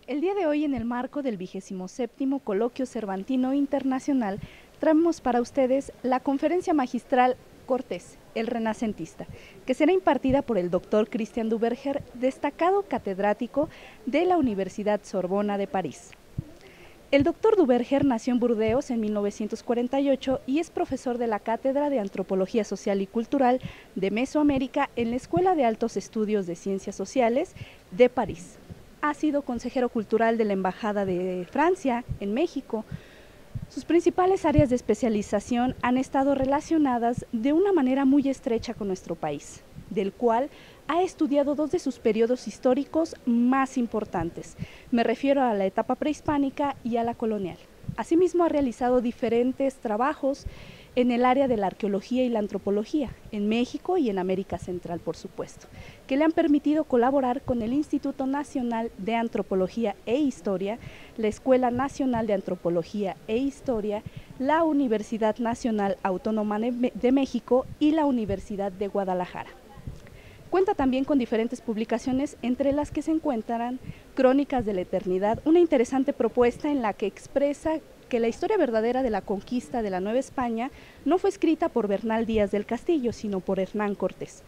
El día de hoy, en el marco del 27º Coloquio Cervantino Internacional, traemos para ustedes la conferencia magistral Cortés, el renacentista, que será impartida por el doctor Christian Duverger, destacado catedrático de la Universidad Sorbona de París. El doctor Duverger nació en Burdeos en 1948 y es profesor de la Cátedra de Antropología Social y Cultural de Mesoamérica en la Escuela de Altos Estudios de Ciencias Sociales de París. Ha sido consejero cultural de la Embajada de Francia en México. Sus principales áreas de especialización han estado relacionadas de una manera muy estrecha con nuestro país, del cual ha estudiado dos de sus periodos históricos más importantes. Me refiero a la etapa prehispánica y a la colonial. Asimismo, ha realizado diferentes trabajos en el área de la arqueología y la antropología, en México y en América Central, por supuesto, que le han permitido colaborar con el Instituto Nacional de Antropología e Historia, la Escuela Nacional de Antropología e Historia, la Universidad Nacional Autónoma de México y la Universidad de Guadalajara. Cuenta también con diferentes publicaciones, entre las que se encuentran Crónicas de la Eternidad, una interesante propuesta en la que expresa que la historia verdadera de la conquista de la Nueva España no fue escrita por Bernal Díaz del Castillo, sino por Hernán Cortés.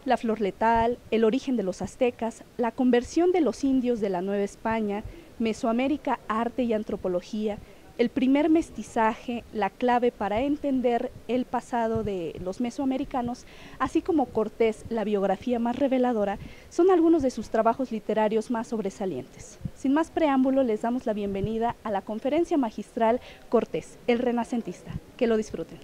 La flor letal, el origen de los aztecas, la conversión de los indios de la Nueva España, Mesoamérica, arte y antropología, el primer mestizaje, la clave para entender el pasado de los mesoamericanos, así como Cortés, la biografía más reveladora, son algunos de sus trabajos literarios más sobresalientes. Sin más preámbulo, les damos la bienvenida a la conferencia magistral Cortés, el renacentista. Que lo disfruten.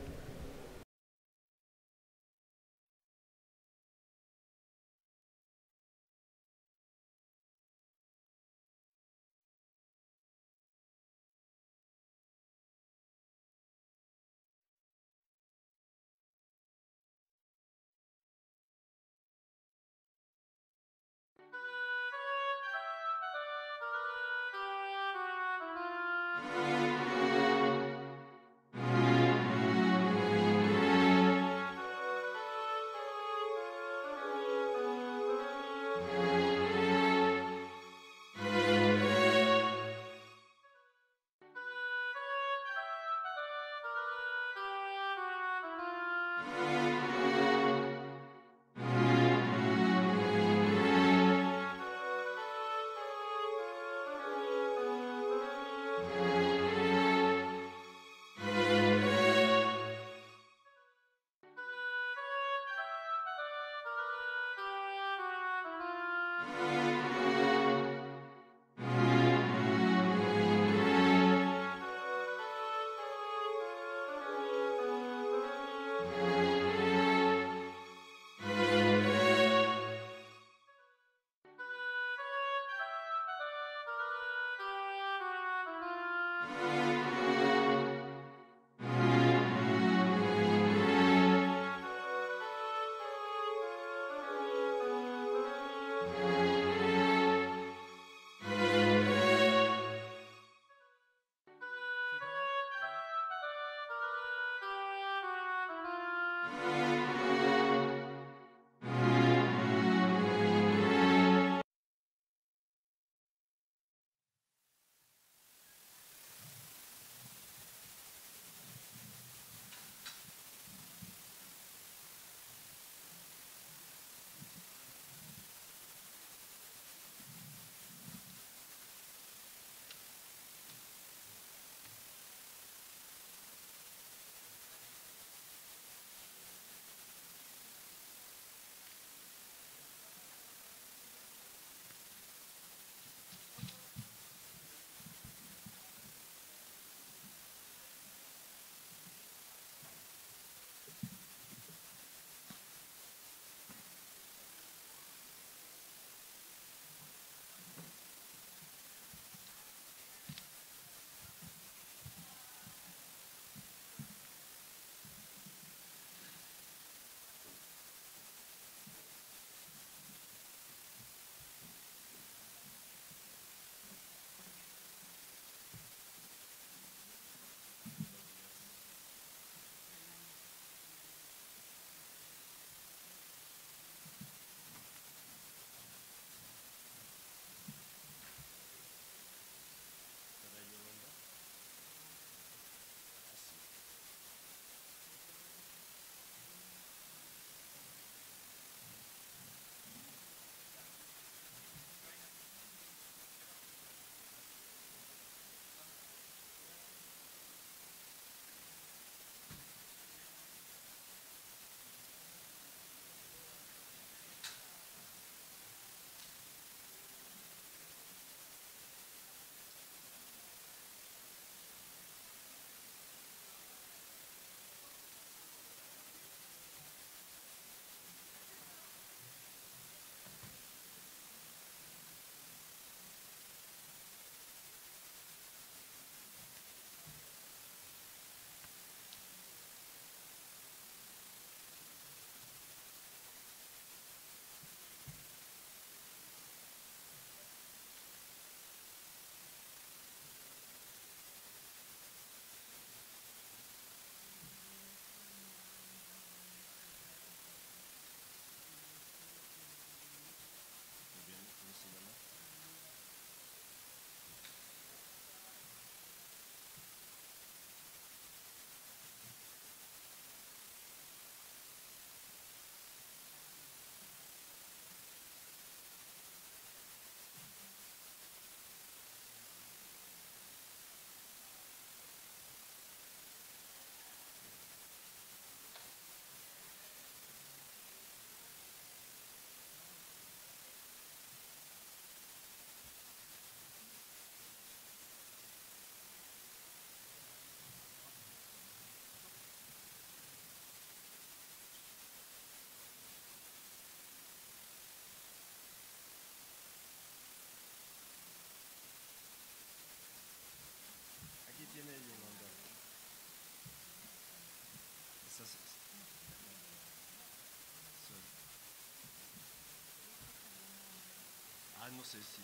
no sé si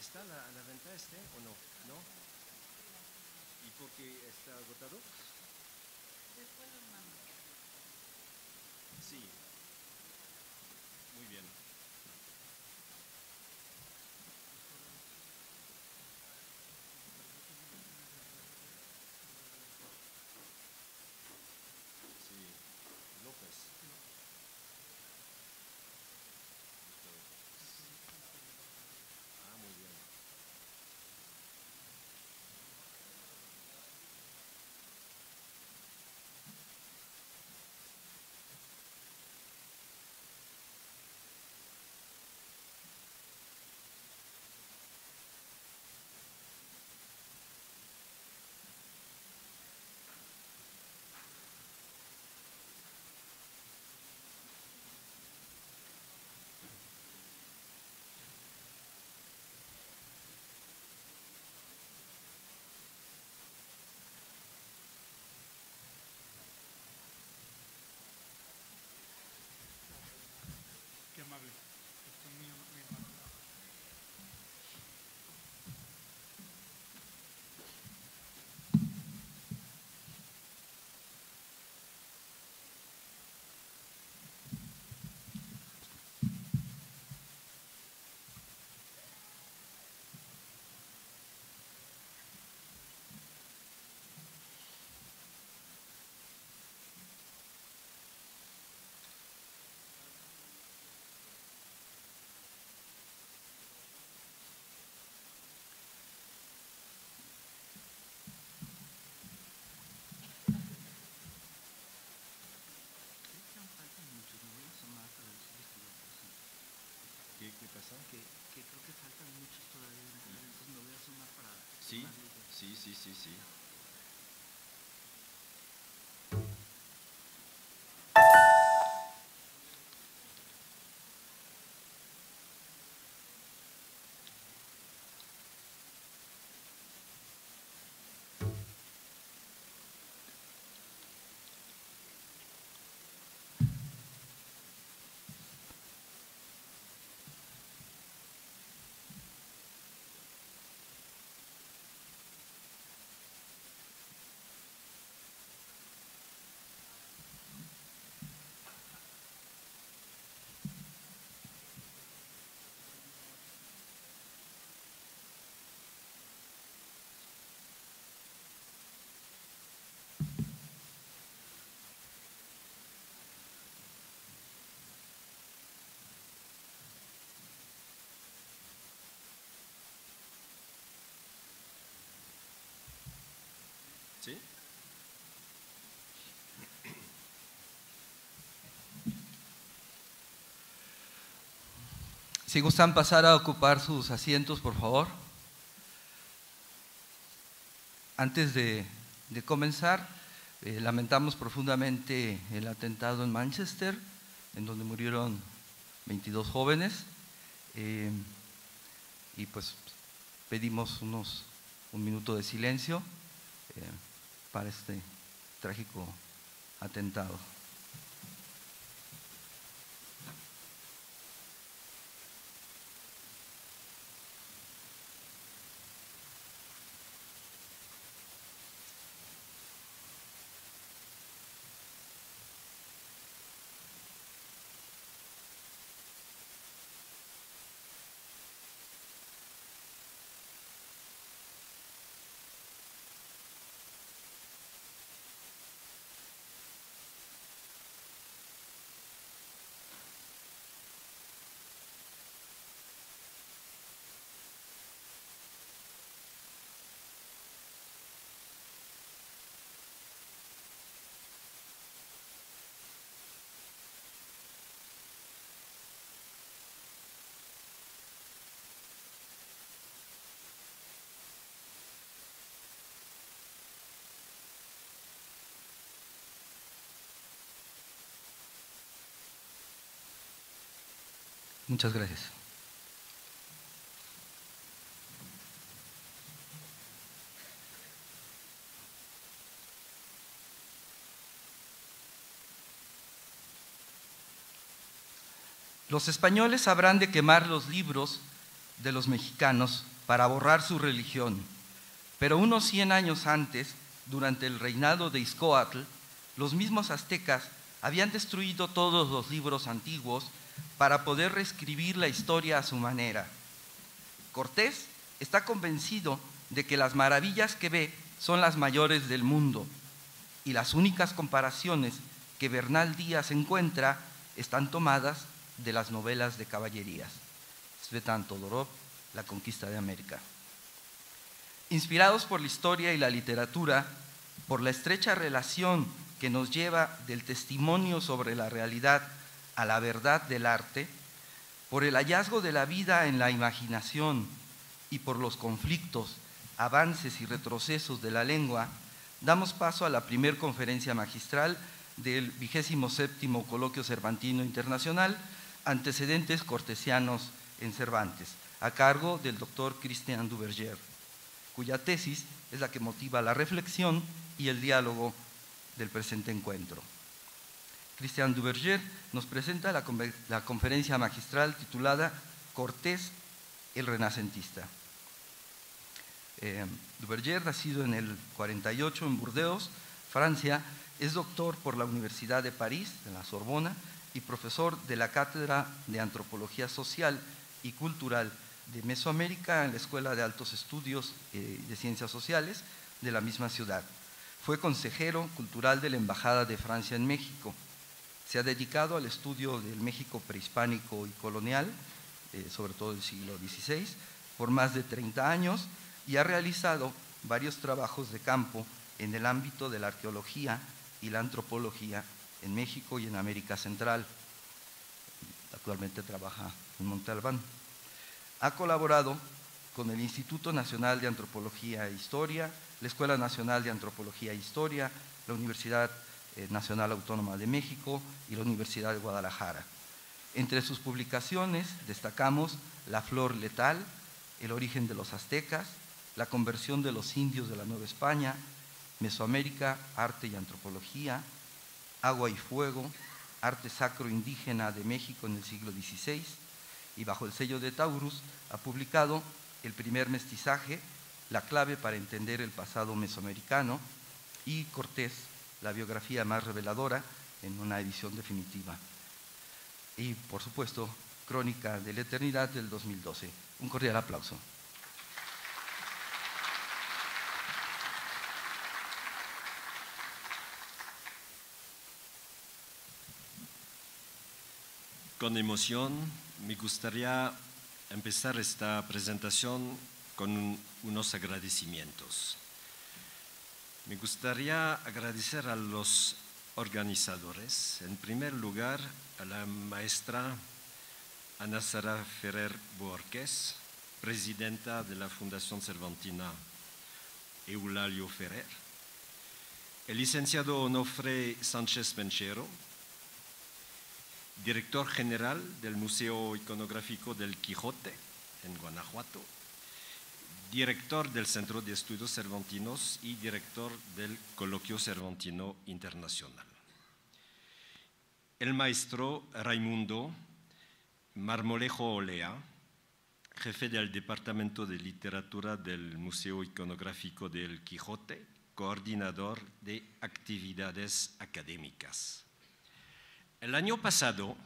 está a la venta o no, ¿no? ¿Y por qué está agotado? Después los mando. Sí, muy bien. Sí, López. Ah, muy bien. Qué amable. Estoy muy amable. Faltan muchos, me voy a asomar para decirles que ya pasan. ¿Qué pasa? Que creo que faltan muchos todavía, entonces me voy a asomar para Sí, tomarles ya. sí. ¿Sí? Si gustan pasar a ocupar sus asientos, por favor. Antes de comenzar, lamentamos profundamente el atentado en Manchester, en donde murieron 22 jóvenes, y pues pedimos un minuto de silencio para este trágico atentado. Muchas gracias. Los españoles habrán de quemar los libros de los mexicanos para borrar su religión, pero unos 100 años antes, durante el reinado de Izcóatl, los mismos aztecas habían destruido todos los libros antiguos para poder reescribir la historia a su manera. Cortés está convencido de que las maravillas que ve son las mayores del mundo y las únicas comparaciones que Bernal Díaz encuentra están tomadas de las novelas de caballerías. Tzvetan Todorov, La conquista de América. Inspirados por la historia y la literatura, por la estrecha relación que nos lleva del testimonio sobre la realidad a la verdad del arte, por el hallazgo de la vida en la imaginación y por los conflictos, avances y retrocesos de la lengua, damos paso a la primera conferencia magistral del 27º Coloquio Cervantino Internacional, Antecedentes Cortesianos en Cervantes, a cargo del doctor Christian Duverger, cuya tesis es la que motiva la reflexión y el diálogo del presente encuentro. Christian Duverger nos presenta la conferencia magistral titulada Cortés, el renacentista. Duverger, nacido en el 48 en Burdeos, Francia, es doctor por la Universidad de París, en la Sorbona, y profesor de la Cátedra de Antropología Social y Cultural de Mesoamérica en la Escuela de Altos Estudios de Ciencias Sociales de la misma ciudad. Fue consejero cultural de la Embajada de Francia en México. Se ha dedicado al estudio del México prehispánico y colonial, sobre todo del siglo XVI, por más de 30 años y ha realizado varios trabajos de campo en el ámbito de la arqueología y la antropología en México y en América Central. Actualmente trabaja en Monte Albán. Ha colaborado con el Instituto Nacional de Antropología e Historia, la Escuela Nacional de Antropología e Historia, la Universidad Nacional Autónoma de México y la Universidad de Guadalajara. Entre sus publicaciones destacamos La flor letal, El origen de los aztecas, La conversión de los indios de la Nueva España, Mesoamérica, arte y antropología, Agua y fuego, arte sacro indígena de México en el siglo XVI, y bajo el sello de Taurus ha publicado El primer mestizaje, la clave para entender el pasado mesoamericano, y Cortés, la biografía más reveladora, en una edición definitiva. Y, por supuesto, Crónica de la Eternidad del 2012. Un cordial aplauso. Con emoción, me gustaría empezar esta presentación con unos agradecimientos. Me gustaría agradecer a los organizadores, en primer lugar a la maestra Ana Sara Ferrer Boarquez, presidenta de la Fundación Cervantina Eulalio Ferrer, el licenciado Onofre Sánchez Menchero, director general del Museo Iconográfico del Quijote en Guanajuato, director del Centro de Estudios Cervantinos y director del Coloquio Cervantino Internacional. El maestro Raimundo Marmolejo Olea, jefe del Departamento de Literatura del Museo Iconográfico del Quijote, coordinador de actividades académicas. El año pasado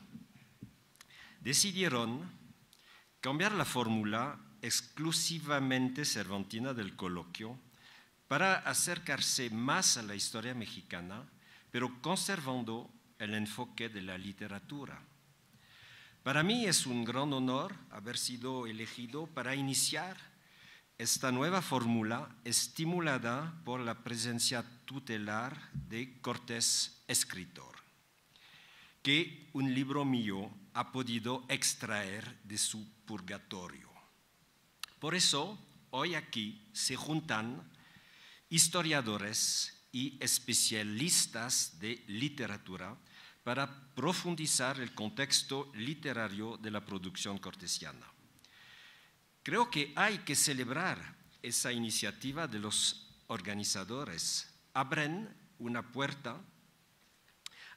decidieron cambiar la fórmula exclusivamente cervantina del coloquio para acercarse más a la historia mexicana, pero conservando el enfoque de la literatura. Para mí es un gran honor haber sido elegido para iniciar esta nueva fórmula estimulada por la presencia tutelar de Cortés, escritor, que un libro mío ha podido extraer de su purgatorio. Por eso, hoy aquí se juntan historiadores y especialistas de literatura para profundizar el contexto literario de la producción cortesiana. Creo que hay que celebrar esa iniciativa de los organizadores. Abren una puerta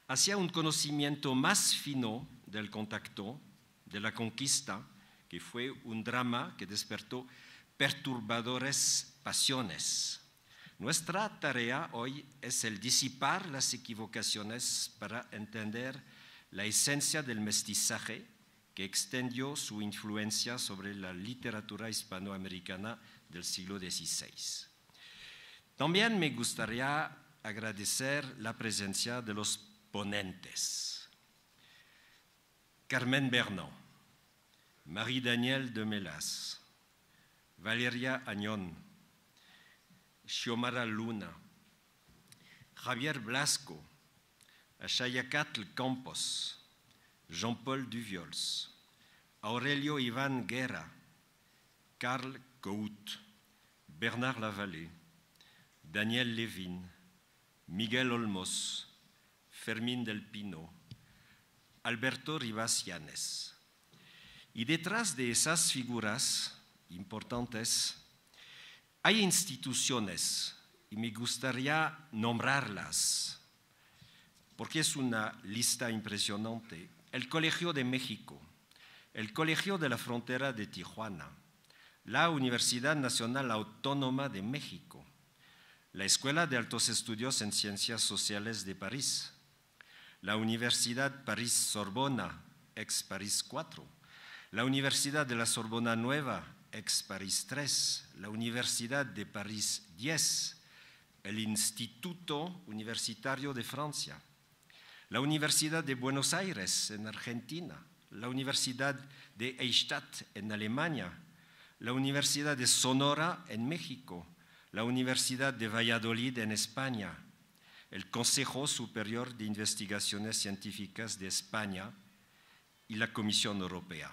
hacia un conocimiento más fino del contacto, de la conquista, que fue un drama que despertó perturbadoras pasiones. Nuestra tarea hoy es el disipar las equivocaciones para entender la esencia del mestizaje que extendió su influencia sobre la literatura hispanoamericana del siglo XVI. También me gustaría agradecer la presencia de los ponentes. Carmen Bernal, Marie-Danielle de Melas, Valeria Añón, Xiomara Luna, Javier Blasco, Xayacatl Campos, Jean-Paul Duviols, Aurelio Iván Guerra, Carl Cout, Bernard Lavallée, Daniel Levin, Miguel Olmos, Fermín del Pino, Alberto Rivas Llanes. Y detrás de esas figuras importantes hay instituciones, y me gustaría nombrarlas, porque es una lista impresionante. El Colegio de México, el Colegio de la Frontera de Tijuana, la Universidad Nacional Autónoma de México, la Escuela de Altos Estudios en Ciencias Sociales de París, la Universidad París-Sorbona, ex París 4, la Universidad de la Sorbona Nueva, ex París 3, la Universidad de París 10, el Instituto Universitario de Francia, la Universidad de Buenos Aires en Argentina, la Universidad de Eichstätt en Alemania, la Universidad de Sonora en México, la Universidad de Valladolid en España, el Consejo Superior de Investigaciones Científicas de España y la Comisión Europea.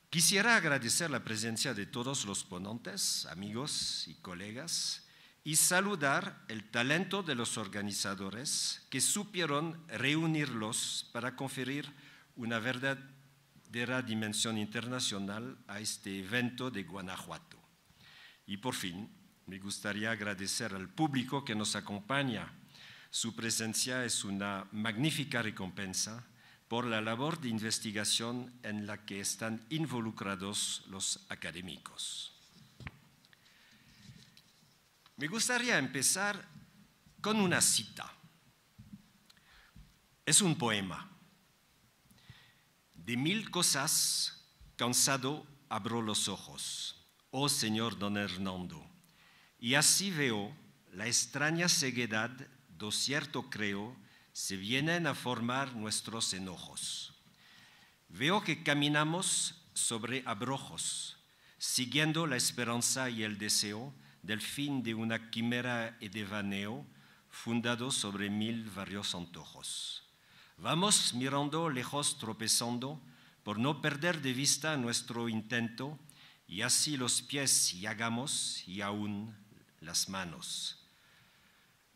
Quisiera agradecer la presencia de todos los ponentes, amigos y colegas, y saludar el talento de los organizadores que supieron reunirlos para conferir una verdadera dimensión internacional a este evento de Guanajuato. Y por fin, me gustaría agradecer al público que nos acompaña. Su presencia es una magnífica recompensa por la labor de investigación en la que están involucrados los académicos. Me gustaría empezar con una cita. Es un poema. De 1000 cosas, cansado, abro los ojos, oh Señor don Hernando, y así veo la extraña ceguedad, do cierto creo, se vienen a formar nuestros enojos. Veo que caminamos sobre abrojos, siguiendo la esperanza y el deseo del fin de una quimera y devaneo fundado sobre 1000 varios antojos. Vamos mirando lejos, tropezando, por no perder de vista nuestro intento, y así los pies y hagamos y aún las manos.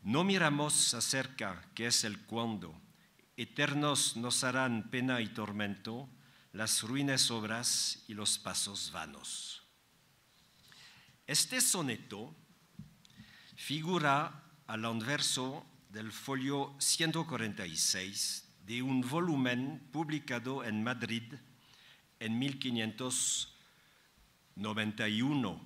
No miramos acerca, que es el cuándo, eternos nos harán pena y tormento, las ruines obras y los pasos vanos. Este soneto figura al anverso del folio 146 de un volumen publicado en Madrid en 1591,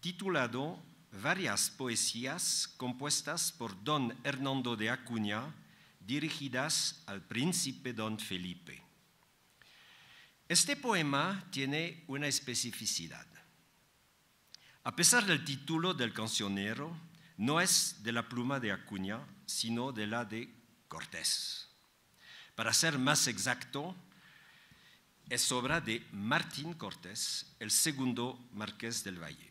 titulado Varias poesías compuestas por don Hernando de Acuña, dirigidas al príncipe don Felipe. Este poema tiene una especificidad. A pesar del título del cancionero, no es de la pluma de Acuña, sino de la de Cortés. Para ser más exacto, es obra de Martín Cortés, el segundo marqués del Valle.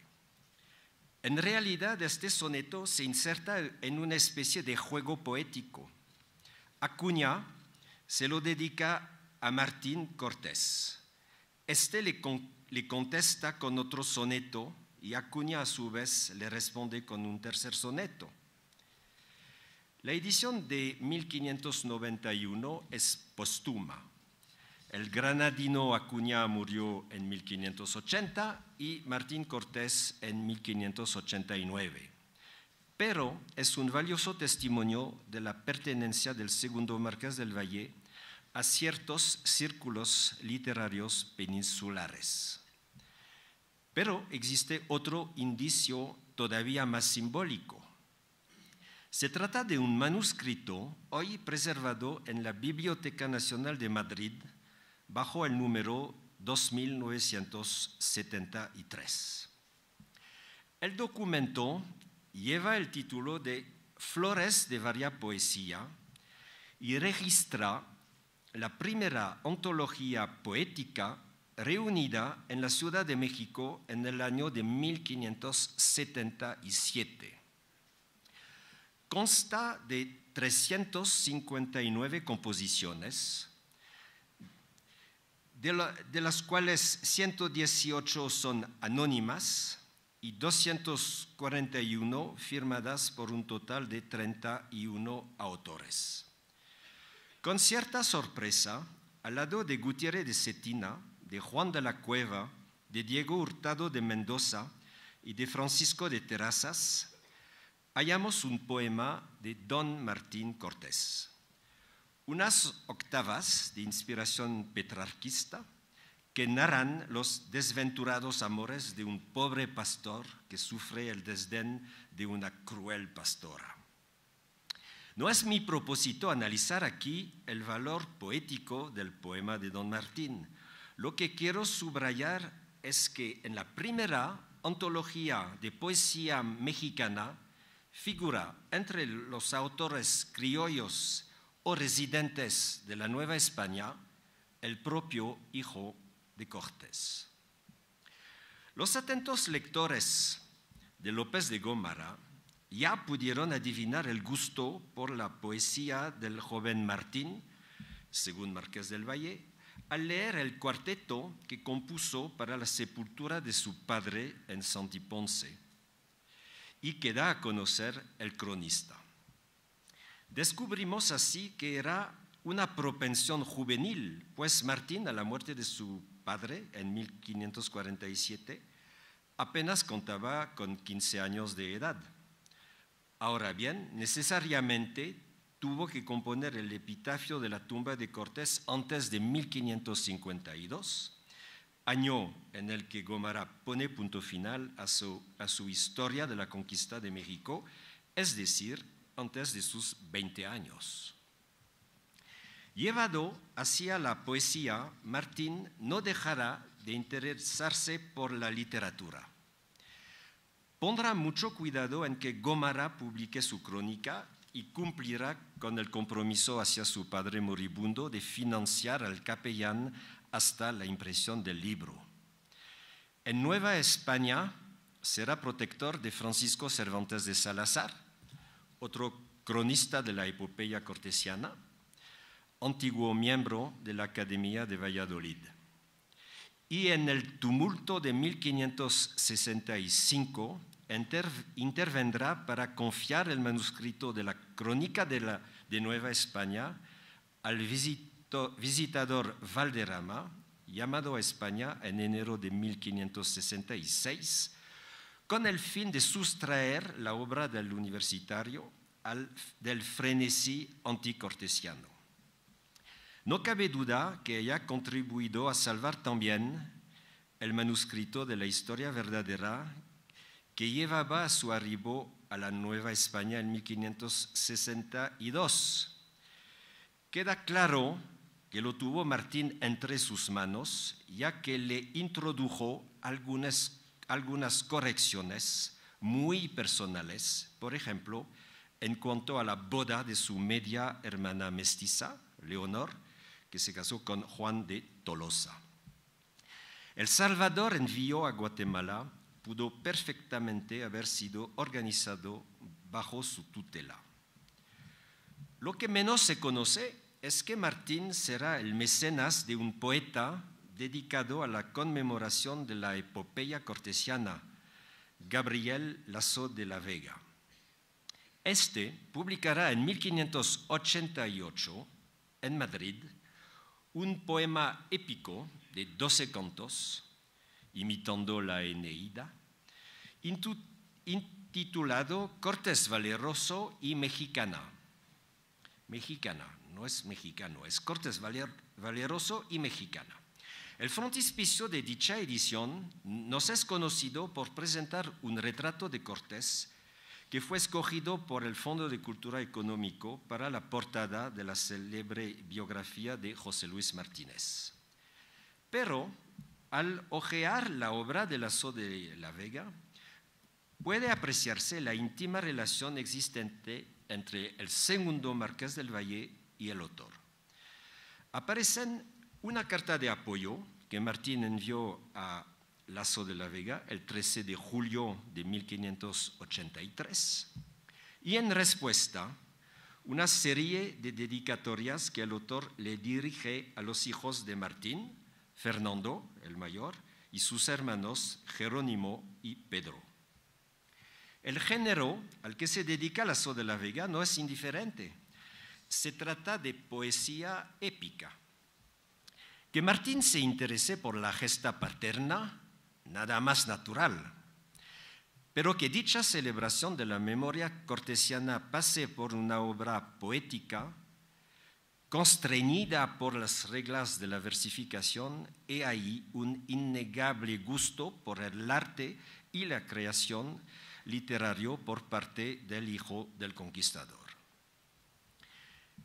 En realidad, este soneto se inserta en una especie de juego poético. Acuña se lo dedica a Martín Cortés. Este le contesta con otro soneto y Acuña a su vez le responde con un tercer soneto. La edición de 1591 es póstuma. El granadino Acuña murió en 1580 y Martín Cortés en 1589. Pero es un valioso testimonio de la pertenencia del segundo marqués del Valle a ciertos círculos literarios peninsulares. Pero existe otro indicio todavía más simbólico. Se trata de un manuscrito hoy preservado en la Biblioteca Nacional de Madrid bajo el número 2973. El documento lleva el título de Flores de Varia Poesía y registra la primera ontología poética reunida en la Ciudad de México en el año de 1577. Consta de 359 composiciones, de las cuales 118 son anónimas y 241 firmadas por un total de 31 autores. Con cierta sorpresa, al lado de Gutiérrez de Cetina, de Juan de la Cueva, de Diego Hurtado de Mendoza y de Francisco de Terrazas, hallamos un poema de Don Martín Cortés. Unas octavas de inspiración petrarquista que narran los desventurados amores de un pobre pastor que sufre el desdén de una cruel pastora. No es mi propósito analizar aquí el valor poético del poema de Don Martín. Lo que quiero subrayar es que en la primera antología de poesía mexicana figura entre los autores criollos o residentes de la Nueva España el propio hijo de Cortés. Los atentos lectores de López de Gómara ya pudieron adivinar el gusto por la poesía del joven Martín, según Marqués del Valle, al leer el cuarteto que compuso para la sepultura de su padre en Santiponce y que da a conocer el cronista. Descubrimos así que era una propensión juvenil, pues Martín, a la muerte de su padre en 1547, apenas contaba con 15 años de edad. Ahora bien, necesariamente tuvo que componer el epitafio de la tumba de Cortés antes de 1552, año en el que Gómara pone punto final a su historia de la conquista de México, es decir, antes de sus 20 años. Llevado hacia la poesía, Martín no dejará de interesarse por la literatura. Pondrá mucho cuidado en que Gómara publique su crónica y cumplirá con el compromiso hacia su padre moribundo de financiar al capellán hasta la impresión del libro. En Nueva España será protector de Francisco Cervantes de Salazar, otro cronista de la epopeya cortesiana, antiguo miembro de la Academia de Valladolid. Y en el tumulto de 1565 intervendrá para confiar el manuscrito de la Crónica de Nueva España al visitador Valderrama, llamado a España en enero de 1566, con el fin de sustraer la obra del universitario del frenesí anticortesiano. No cabe duda que haya contribuido a salvar también el manuscrito de la historia verdadera que llevaba a su arribo a la Nueva España en 1562. Queda claro que lo tuvo Martín entre sus manos, ya que le introdujo algunas correcciones muy personales, por ejemplo, en cuanto a la boda de su media hermana mestiza, Leonor, que se casó con Juan de Tolosa. El Salvador envió a Guatemala pudo perfectamente haber sido organizado bajo su tutela. Lo que menos se conoce es que Martín será el mecenas de un poeta dedicado a la conmemoración de la epopeya cortesiana, Gabriel Lasso de la Vega. Este publicará en 1588 en Madrid un poema épico de 12 cantos, imitando la Eneida, intitulado Cortés Valeroso y Mexicana, mexicana, no es mexicano, es Cortés Valeroso y mexicana. El frontispicio de dicha edición nos es conocido por presentar un retrato de Cortés que fue escogido por el Fondo de Cultura Económico para la portada de la célebre biografía de José Luis Martínez. Pero al hojear la obra de Lasso de la Vega, puede apreciarse la íntima relación existente entre el segundo Marqués del Valle y el autor. Aparecen una carta de apoyo que Martín envió a Lasso de la Vega el 13 de julio de 1583 y en respuesta una serie de dedicatorias que el autor le dirige a los hijos de Martín, Fernando, el mayor, y sus hermanos Jerónimo y Pedro. El género al que se dedica Lasso de la Vega no es indiferente. Se trata de poesía épica. Que Martín se interese por la gesta paterna, nada más natural, pero que dicha celebración de la memoria cortesiana pase por una obra poética, constreñida por las reglas de la versificación, he ahí un innegable gusto por el arte y la creación literario por parte del hijo del conquistador.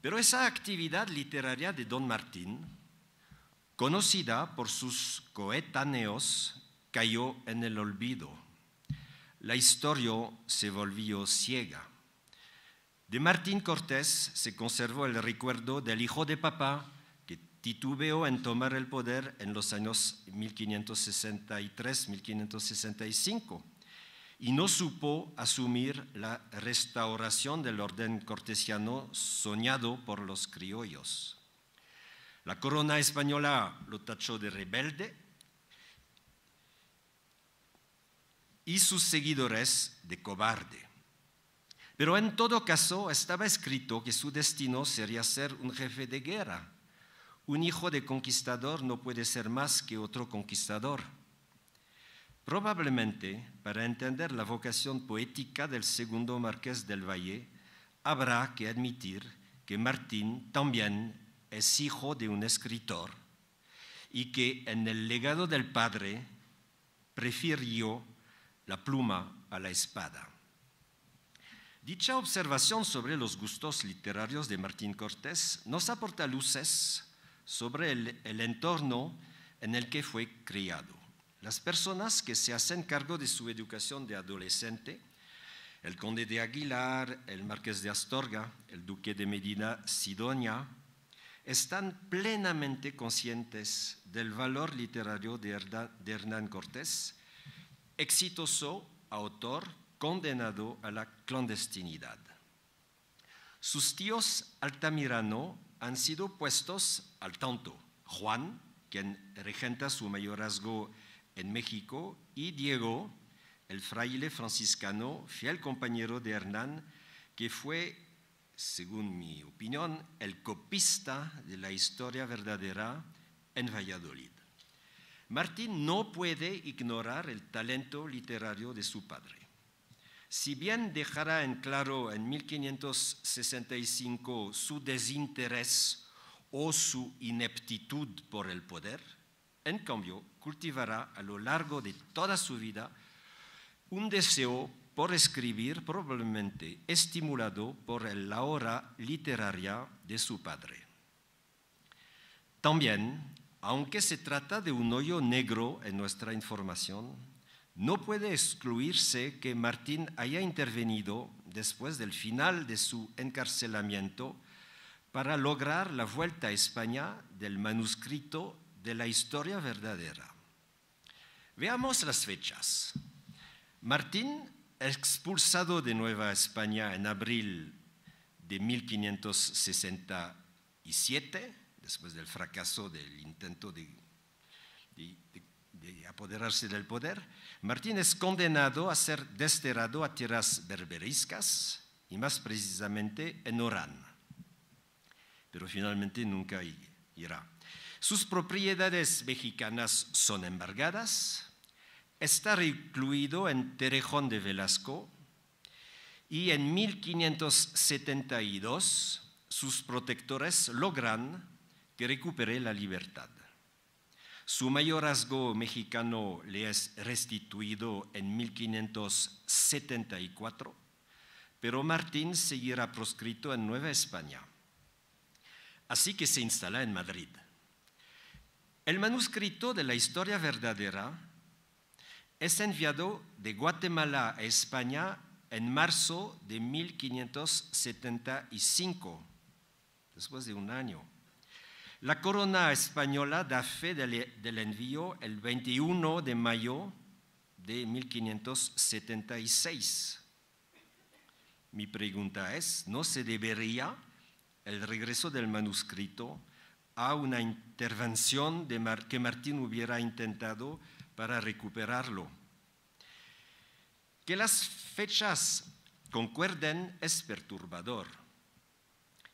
Pero esa actividad literaria de don Martín, conocida por sus coetáneos, cayó en el olvido. La historia se volvió ciega. De Martín Cortés se conservó el recuerdo del hijo de papá que titubeó en tomar el poder en los años 1563-1565 y no supo asumir la restauración del orden cortesiano soñado por los criollos. La corona española lo tachó de rebelde y sus seguidores de cobarde. Pero en todo caso estaba escrito que su destino sería ser un jefe de guerra. Un hijo de conquistador no puede ser más que otro conquistador. Probablemente, para entender la vocación poética del segundo Marqués del Valle, habrá que admitir que Martín también es hijo de un escritor y que en el legado del padre prefirió la pluma a la espada. Dicha observación sobre los gustos literarios de Martín Cortés nos aporta luces sobre el entorno en el que fue criado. Las personas que se hacen cargo de su educación de adolescente, el conde de Aguilar, el marqués de Astorga, el duque de Medina Sidonia, están plenamente conscientes del valor literario de Hernán Cortés, exitoso autor condenado a la clandestinidad. Sus tíos Altamirano han sido puestos al tanto. Juan, quien regenta su mayorazgo en México, y Diego, el fraile franciscano, fiel compañero de Hernán, que fue, según mi opinión, el copista de la historia verdadera en Valladolid. Martín no puede ignorar el talento literario de su padre. Si bien dejará en claro en 1565 su desinterés o su ineptitud por el poder, en cambio cultivará a lo largo de toda su vida un deseo por escribir, probablemente estimulado por la aura literaria de su padre. También, aunque se trata de un hoyo negro en nuestra información, no puede excluirse que Martín haya intervenido después del final de su encarcelamiento para lograr la vuelta a España del manuscrito de la historia verdadera. Veamos las fechas. Martín, expulsado de Nueva España en abril de 1567, después del fracaso del intento de apoderarse del poder, Martín es condenado a ser desterrado a tierras berberiscas y más precisamente en Orán, pero finalmente nunca irá. Sus propiedades mexicanas son embargadas, está recluido en Terrejón de Velasco y en 1572 sus protectores logran que recupere la libertad. Su mayorazgo mexicano le es restituido en 1574, pero Martín seguirá proscrito en Nueva España. Así que se instala en Madrid. El manuscrito de la historia verdadera es enviado de Guatemala a España en marzo de 1575, después de un año. La corona española da fe del envío el 21 de mayo de 1576. Mi pregunta es, ¿no se debería el regreso del manuscrito a una intervención que Martín hubiera intentado para recuperarlo? Que las fechas concuerden es perturbador,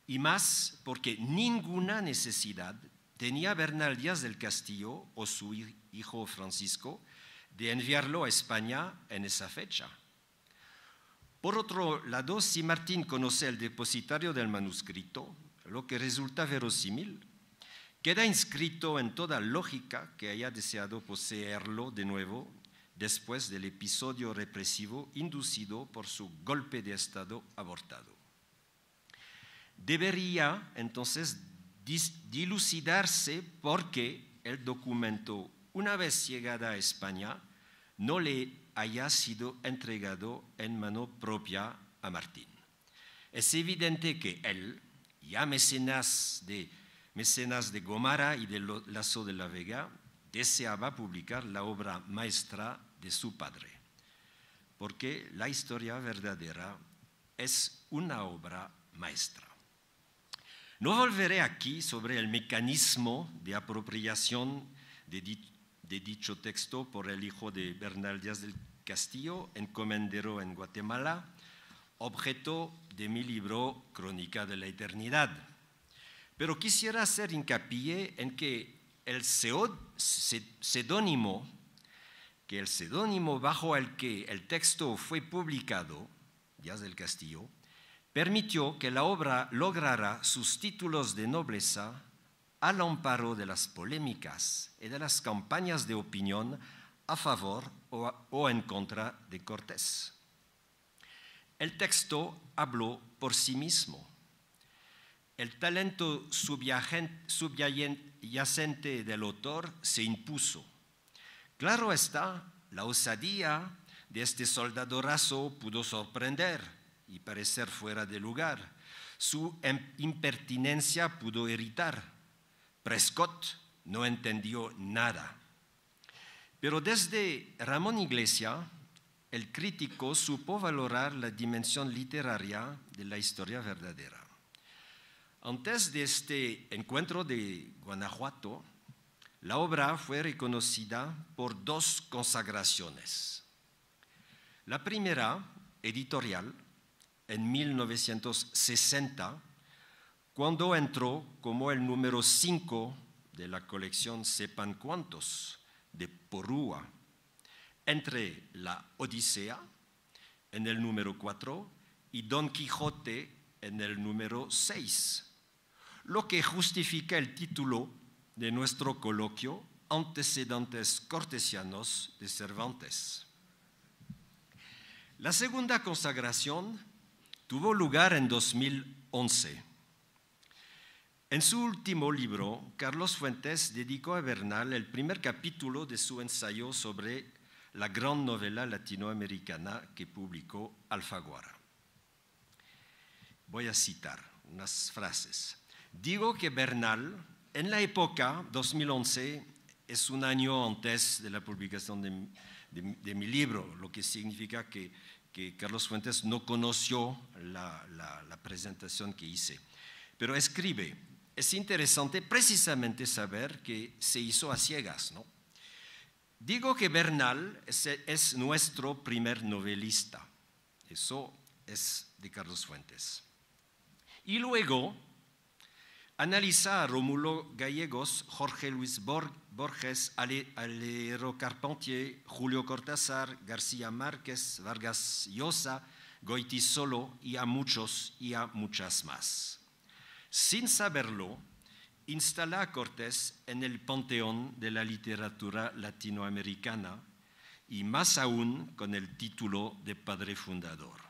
y más porque ninguna necesidad tenía Bernal Díaz del Castillo o su hijo Francisco de enviarlo a España en esa fecha. Por otro lado, si Martín conoce el depositario del manuscrito, lo que resulta verosímil, queda inscrito en toda lógica que haya deseado poseerlo de nuevo después del episodio represivo inducido por su golpe de Estado abortado. Debería entonces dilucidarse por qué el documento, una vez llegada a España, no le haya sido entregado en mano propia a Martín. Es evidente que él, ya mecenas de Gomara y de Lasso de la Vega, deseaba publicar la obra maestra de su padre, porque la historia verdadera es una obra maestra. No volveré aquí sobre el mecanismo de apropiación de dicho texto por el hijo de Bernal Díaz del Castillo, encomendero en Guatemala, objeto de mi libro Crónica de la Eternidad. Pero quisiera hacer hincapié en que el seudónimo bajo el que el texto fue publicado, Díaz del Castillo, permitió que la obra lograra sus títulos de nobleza al amparo de las polémicas y de las campañas de opinión a favor o en contra de Cortés. El texto habló por sí mismo. El talento subyacente del autor se impuso. Claro está, la osadía de este soldado raso pudo sorprender y parecer fuera de lugar. Su impertinencia pudo irritar. Prescott no entendió nada. Pero desde Ramón Iglesias, el crítico supo valorar la dimensión literaria de la historia verdadera. Antes de este encuentro de Guanajuato, la obra fue reconocida por dos consagraciones. La primera, editorial, en 1960, cuando entró como el número 5 de la colección Sepan Cuántos, de Porrúa, entre la Odisea, en el número 4, y Don Quijote, en el número 6, lo que justifica el título de nuestro coloquio, Antecedentes cortesianos de Cervantes. La segunda consagración tuvo lugar en 2011. En su último libro, Carlos Fuentes dedicó a Bernal el primer capítulo de su ensayo sobre la gran novela latinoamericana que publicó Alfaguara. Voy a citar unas frases. Digo que Bernal, en la época 2011, es un año antes de la publicación de mi libro, lo que significa que Carlos Fuentes no conoció la presentación que hice. Pero escribe, es interesante precisamente saber que se hizo a ciegas, ¿no? Digo que Bernal es nuestro primer novelista. Eso es de Carlos Fuentes. Y luego analiza a Rómulo Gallegos, Jorge Luis Borges, Alero Carpentier, Julio Cortázar, García Márquez, Vargas Llosa, Goiti Solo y a muchos y a muchas más. Sin saberlo, instala a Cortés en el panteón de la literatura latinoamericana y más aún con el título de padre fundador.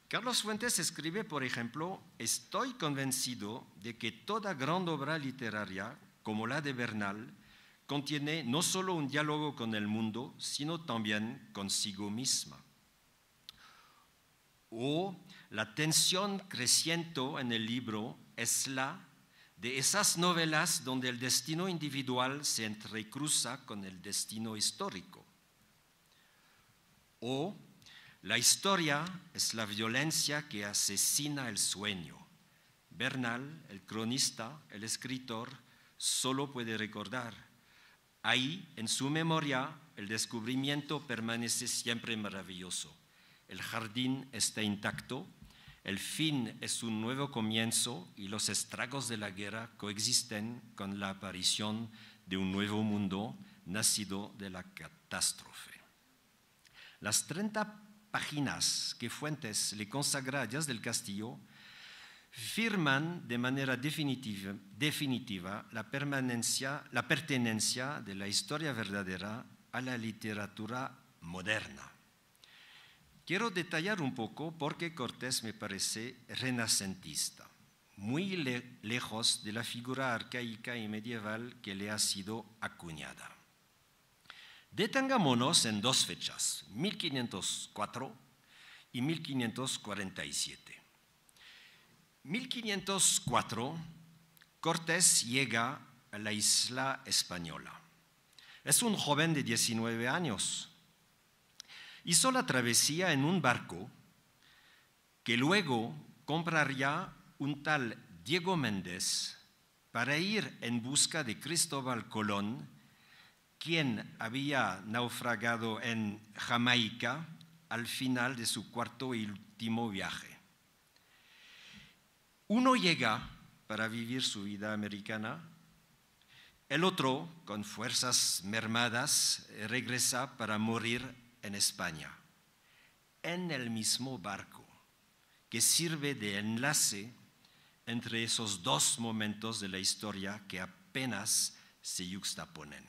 Carlos Fuentes escribe, por ejemplo, estoy convencido de que toda gran obra literaria, como la de Bernal, contiene no solo un diálogo con el mundo, sino también consigo misma. O la tensión creciente en el libro es la de esas novelas donde el destino individual se entrecruza con el destino histórico. O la historia es la violencia que asesina el sueño. Bernal, el cronista, el escritor, solo puede recordar. Ahí, en su memoria, el descubrimiento permanece siempre maravilloso. El jardín está intacto, el fin es un nuevo comienzo y los estragos de la guerra coexisten con la aparición de un nuevo mundo nacido de la catástrofe. Las 30 páginas que Fuentes le consagra a Díaz del Castillo firman de manera definitiva la pertenencia de la historia verdadera a la literatura moderna. Quiero detallar un poco por qué Cortés me parece renacentista, muy lejos de la figura arcaica y medieval que le ha sido acuñada. Detengámonos en dos fechas, 1504 y 1547. 1504, Cortés llega a la isla española. Es un joven de 19 años. Hizo la travesía en un barco que luego compraría un tal Diego Méndez para ir en busca de Cristóbal Colón, quien había naufragado en Jamaica al final de su cuarto y último viaje. Uno llega para vivir su vida americana, el otro, con fuerzas mermadas, regresa para morir en España, en el mismo barco, que sirve de enlace entre esos dos momentos de la historia que apenas se yuxtaponen.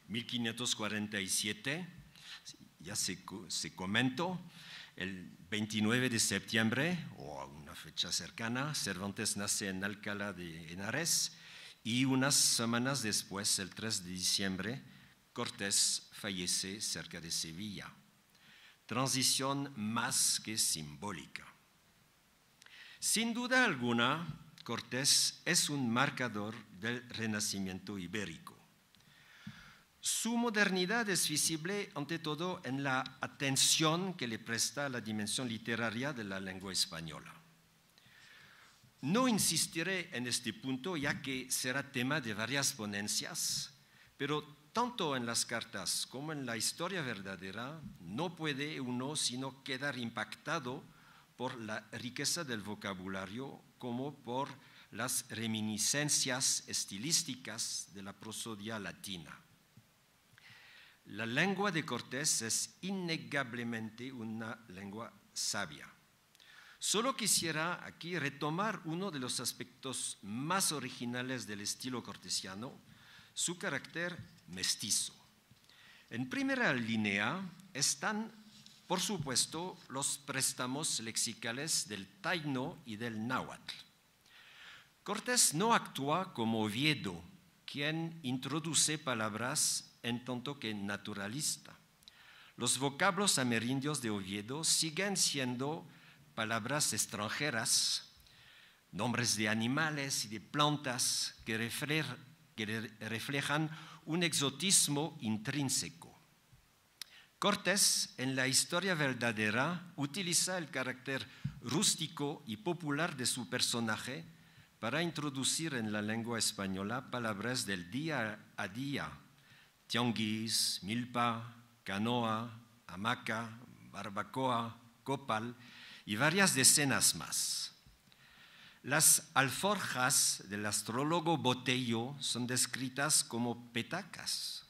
1547, ya se comentó, el 29 de septiembre, o a una fecha cercana, Cervantes nace en Alcalá de Henares y unas semanas después, el 3 de diciembre, Cortés fallece cerca de Sevilla. Transición más que simbólica. Sin duda alguna, Cortés es un marcador del Renacimiento ibérico. Su modernidad es visible ante todo en la atención que le presta a la dimensión literaria de la lengua española. No insistiré en este punto ya que será tema de varias ponencias, pero tanto en las cartas como en la historia verdadera no puede uno sino quedar impactado por la riqueza del vocabulario como por las reminiscencias estilísticas de la prosodia latina. La lengua de Cortés es innegablemente una lengua sabia. Solo quisiera aquí retomar uno de los aspectos más originales del estilo cortesiano, su carácter mestizo. En primera línea están, por supuesto, los préstamos lexicales del taíno y del náhuatl. Cortés no actúa como Oviedo, quien introduce palabras en tanto que naturalista. Los vocablos amerindios de Oviedo siguen siendo palabras extranjeras, nombres de animales y de plantas que reflejan un exotismo intrínseco. Cortés, en la historia verdadera, utiliza el carácter rústico y popular de su personaje para introducir en la lengua española palabras del día a día: tianguis, milpa, canoa, hamaca, barbacoa, copal y varias decenas más. Las alforjas del astrólogo Botello son descritas como petacas.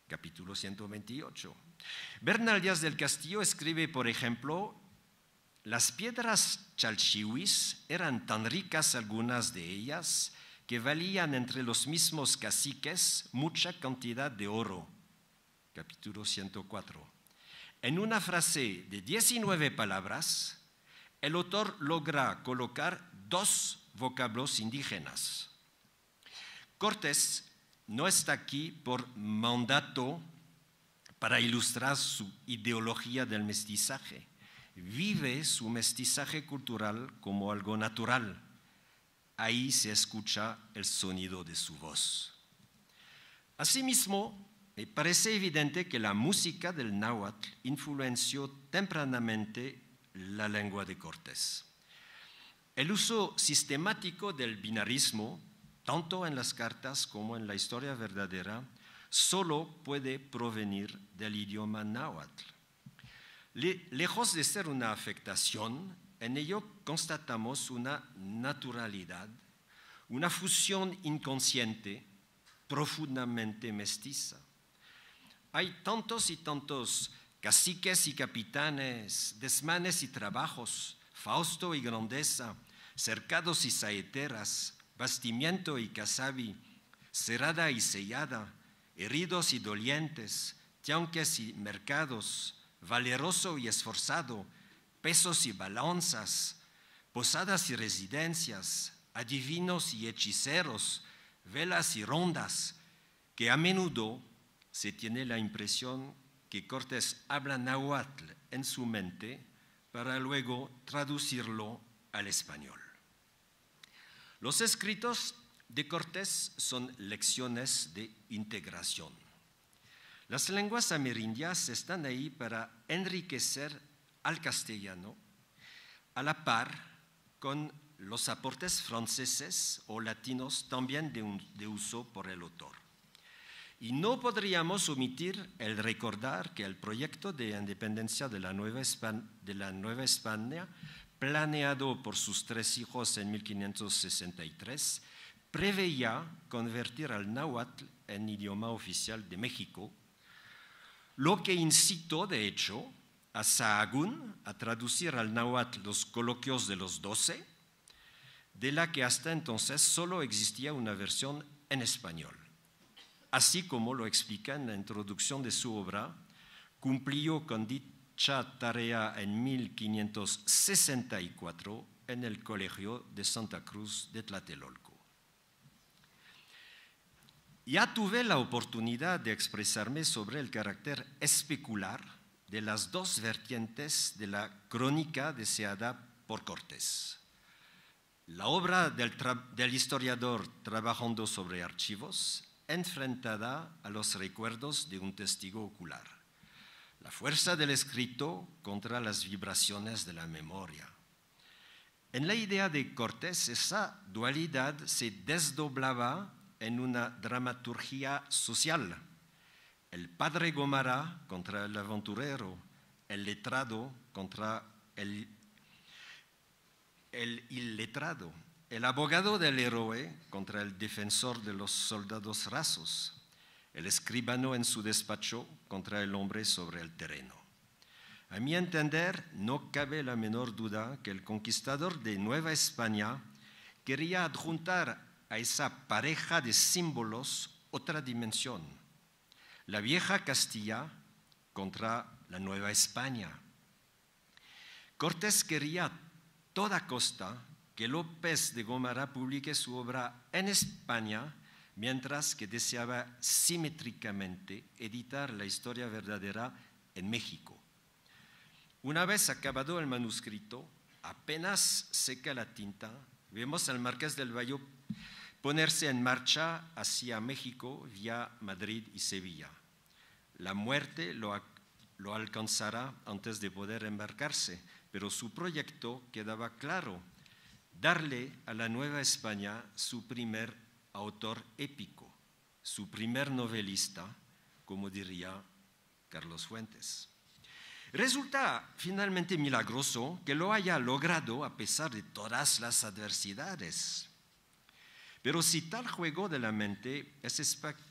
Capítulo 128. Bernal Díaz del Castillo escribe, por ejemplo, Las piedras chalchihuis eran tan ricas algunas de ellas que valían entre los mismos caciques mucha cantidad de oro. Capítulo 104. En una frase de 19 palabras, el autor logra colocar 2 vocablos indígenas. Cortés no está aquí por mandato para ilustrar su ideología del mestizaje. Vive su mestizaje cultural como algo natural. Ahí se escucha el sonido de su voz. Asimismo, me parece evidente que la música del náhuatl influenció tempranamente la lengua de Cortés. El uso sistemático del binarismo, tanto en las cartas como en la historia verdadera, solo puede provenir del idioma náhuatl. Lejos de ser una afectación, en ello constatamos una naturalidad, una fusión inconsciente, profundamente mestiza. Hay tantos y tantos caciques y capitanes, desmanes y trabajos, fausto y grandeza, cercados y saeteras, bastimiento y casabi, cerrada y sellada, heridos y dolientes, tianques y mercados, valeroso y esforzado, pesos y balanzas, posadas y residencias, adivinos y hechiceros, velas y rondas, que a menudo se tiene la impresión que Cortés habla náhuatl en su mente para luego traducirlo al español. Los escritos de Cortés son lecciones de integración. Las lenguas amerindias están ahí para enriquecer al castellano a la par con los aportes franceses o latinos también de uso por el autor. Y no podríamos omitir el recordar que el proyecto de independencia de la Nueva España, planeado por sus 3 hijos en 1563, preveía convertir al náhuatl en idioma oficial de México, lo que incitó, de hecho, a Sahagún a traducir al náhuatl los coloquios de los 12, de la que hasta entonces solo existía una versión en español. Así como lo explica en la introducción de su obra, cumplió con dicha tarea en 1564 en el Colegio de Santa Cruz de Tlatelolco. Ya tuve la oportunidad de expresarme sobre el carácter especular de las 2 vertientes de la crónica deseada por Cortés. La obra del historiador trabajando sobre archivos, enfrentada a los recuerdos de un testigo ocular. La fuerza del escrito contra las vibraciones de la memoria. En la idea de Cortés, esa dualidad se desdoblaba en una dramaturgia social. El padre Gómara contra el aventurero, el letrado contra el iletrado, el abogado del héroe contra el defensor de los soldados rasos, el escribano en su despacho contra el hombre sobre el terreno. A mi entender, no cabe la menor duda que el conquistador de Nueva España quería adjuntar a esa pareja de símbolos otra dimensión. La vieja Castilla contra la Nueva España. Cortés quería a toda costa que López de Gómara publique su obra en España, mientras que deseaba simétricamente editar la historia verdadera en México. Una vez acabado el manuscrito, apenas seca la tinta, vemos al Marqués del Valle ponerse en marcha hacia México vía Madrid y Sevilla. La muerte lo alcanzará antes de poder embarcarse, pero su proyecto quedaba claro: darle a la Nueva España su primer autor épico, su primer novelista, como diría Carlos Fuentes. Resulta finalmente milagroso que lo haya logrado a pesar de todas las adversidades. Pero si tal juego de la mente es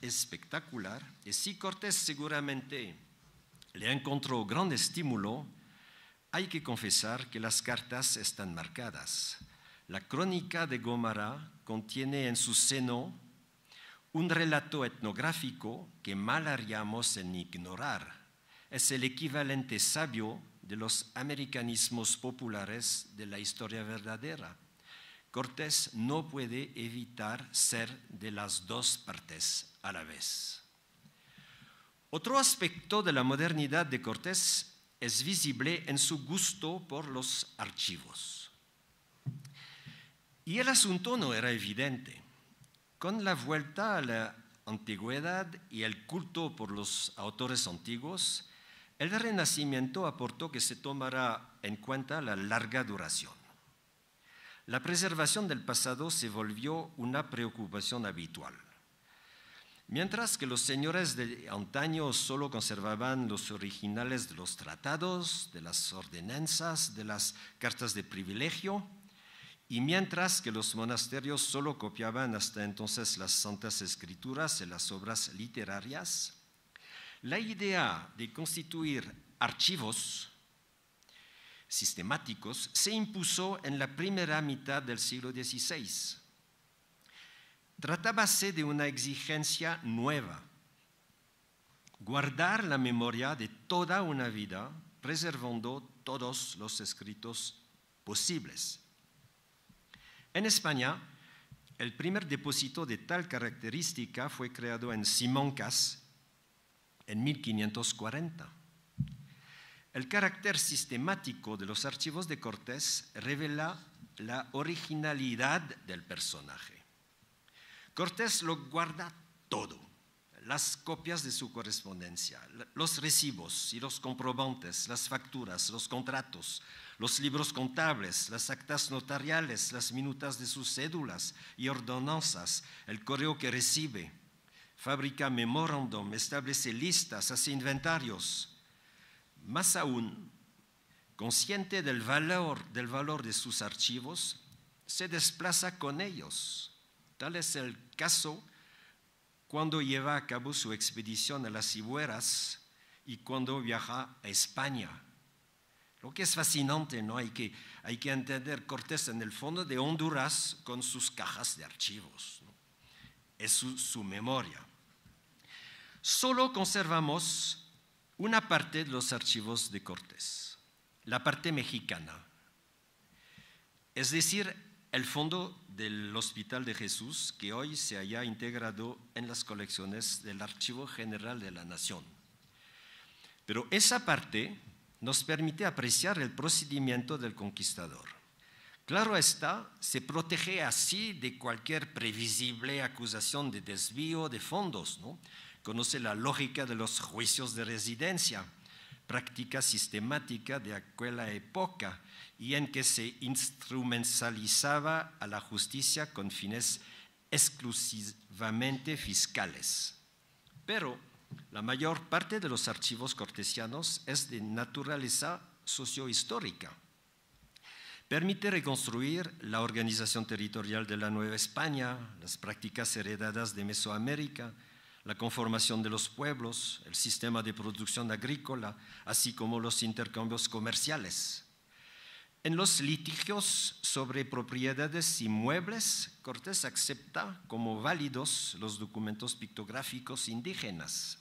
espectacular, y si Cortés seguramente le encontró gran estímulo hay que confesar que las cartas están marcadas. La crónica de Gómara contiene en su seno un relato etnográfico que mal haríamos en ignorar. Es el equivalente sabio de los americanismos populares de la historia verdadera. Cortés no puede evitar ser de las dos partes a la vez. Otro aspecto de la modernidad de Cortés es visible en su gusto por los archivos. Y el asunto no era evidente. Con la vuelta a la antigüedad y el culto por los autores antiguos, el Renacimiento aportó que se tomara en cuenta la larga duración. La preservación del pasado se volvió una preocupación habitual. Mientras que los señores de antaño solo conservaban los originales de los tratados, de las ordenanzas, de las cartas de privilegio, y mientras que los monasterios solo copiaban hasta entonces las Santas Escrituras y las obras literarias, la idea de constituir archivos sistemáticos se impuso en la primera mitad del siglo XVI. Tratábase de una exigencia nueva: guardar la memoria de toda una vida, preservando todos los escritos posibles. En España, el primer depósito de tal característica fue creado en Simancas en 1540. El carácter sistemático de los archivos de Cortés revela la originalidad del personaje. Cortés lo guarda todo: las copias de su correspondencia, los recibos y los comprobantes, las facturas, los contratos, los libros contables, las actas notariales, las minutas de sus cédulas y ordenanzas, el correo que recibe, fabrica memorándum, establece listas, hace inventarios. Más aún, consciente del valor de sus archivos, se desplaza con ellos. Tal es el caso cuando lleva a cabo su expedición a las Ibueras y cuando viaja a España. Lo que es fascinante, ¿no? Hay que entender Cortés en el fondo de Honduras con sus cajas de archivos, ¿no? Es su memoria. Solo conservamos una parte de los archivos de Cortés, la parte mexicana, es decir, el fondo del Hospital de Jesús, que hoy se haya integrado en las colecciones del Archivo General de la Nación. Pero esa parte nos permite apreciar el procedimiento del conquistador. Claro está, se protege así de cualquier previsible acusación de desvío de fondos, ¿no? Conoce la lógica de los juicios de residencia, práctica sistemática de aquella época y en que se instrumentalizaba a la justicia con fines exclusivamente fiscales. Pero la mayor parte de los archivos cortesianos es de naturaleza sociohistórica. Permite reconstruir la organización territorial de la Nueva España, las prácticas heredadas de Mesoamérica, la conformación de los pueblos, el sistema de producción agrícola, así como los intercambios comerciales. En los litigios sobre propiedades inmuebles, Cortés acepta como válidos los documentos pictográficos indígenas.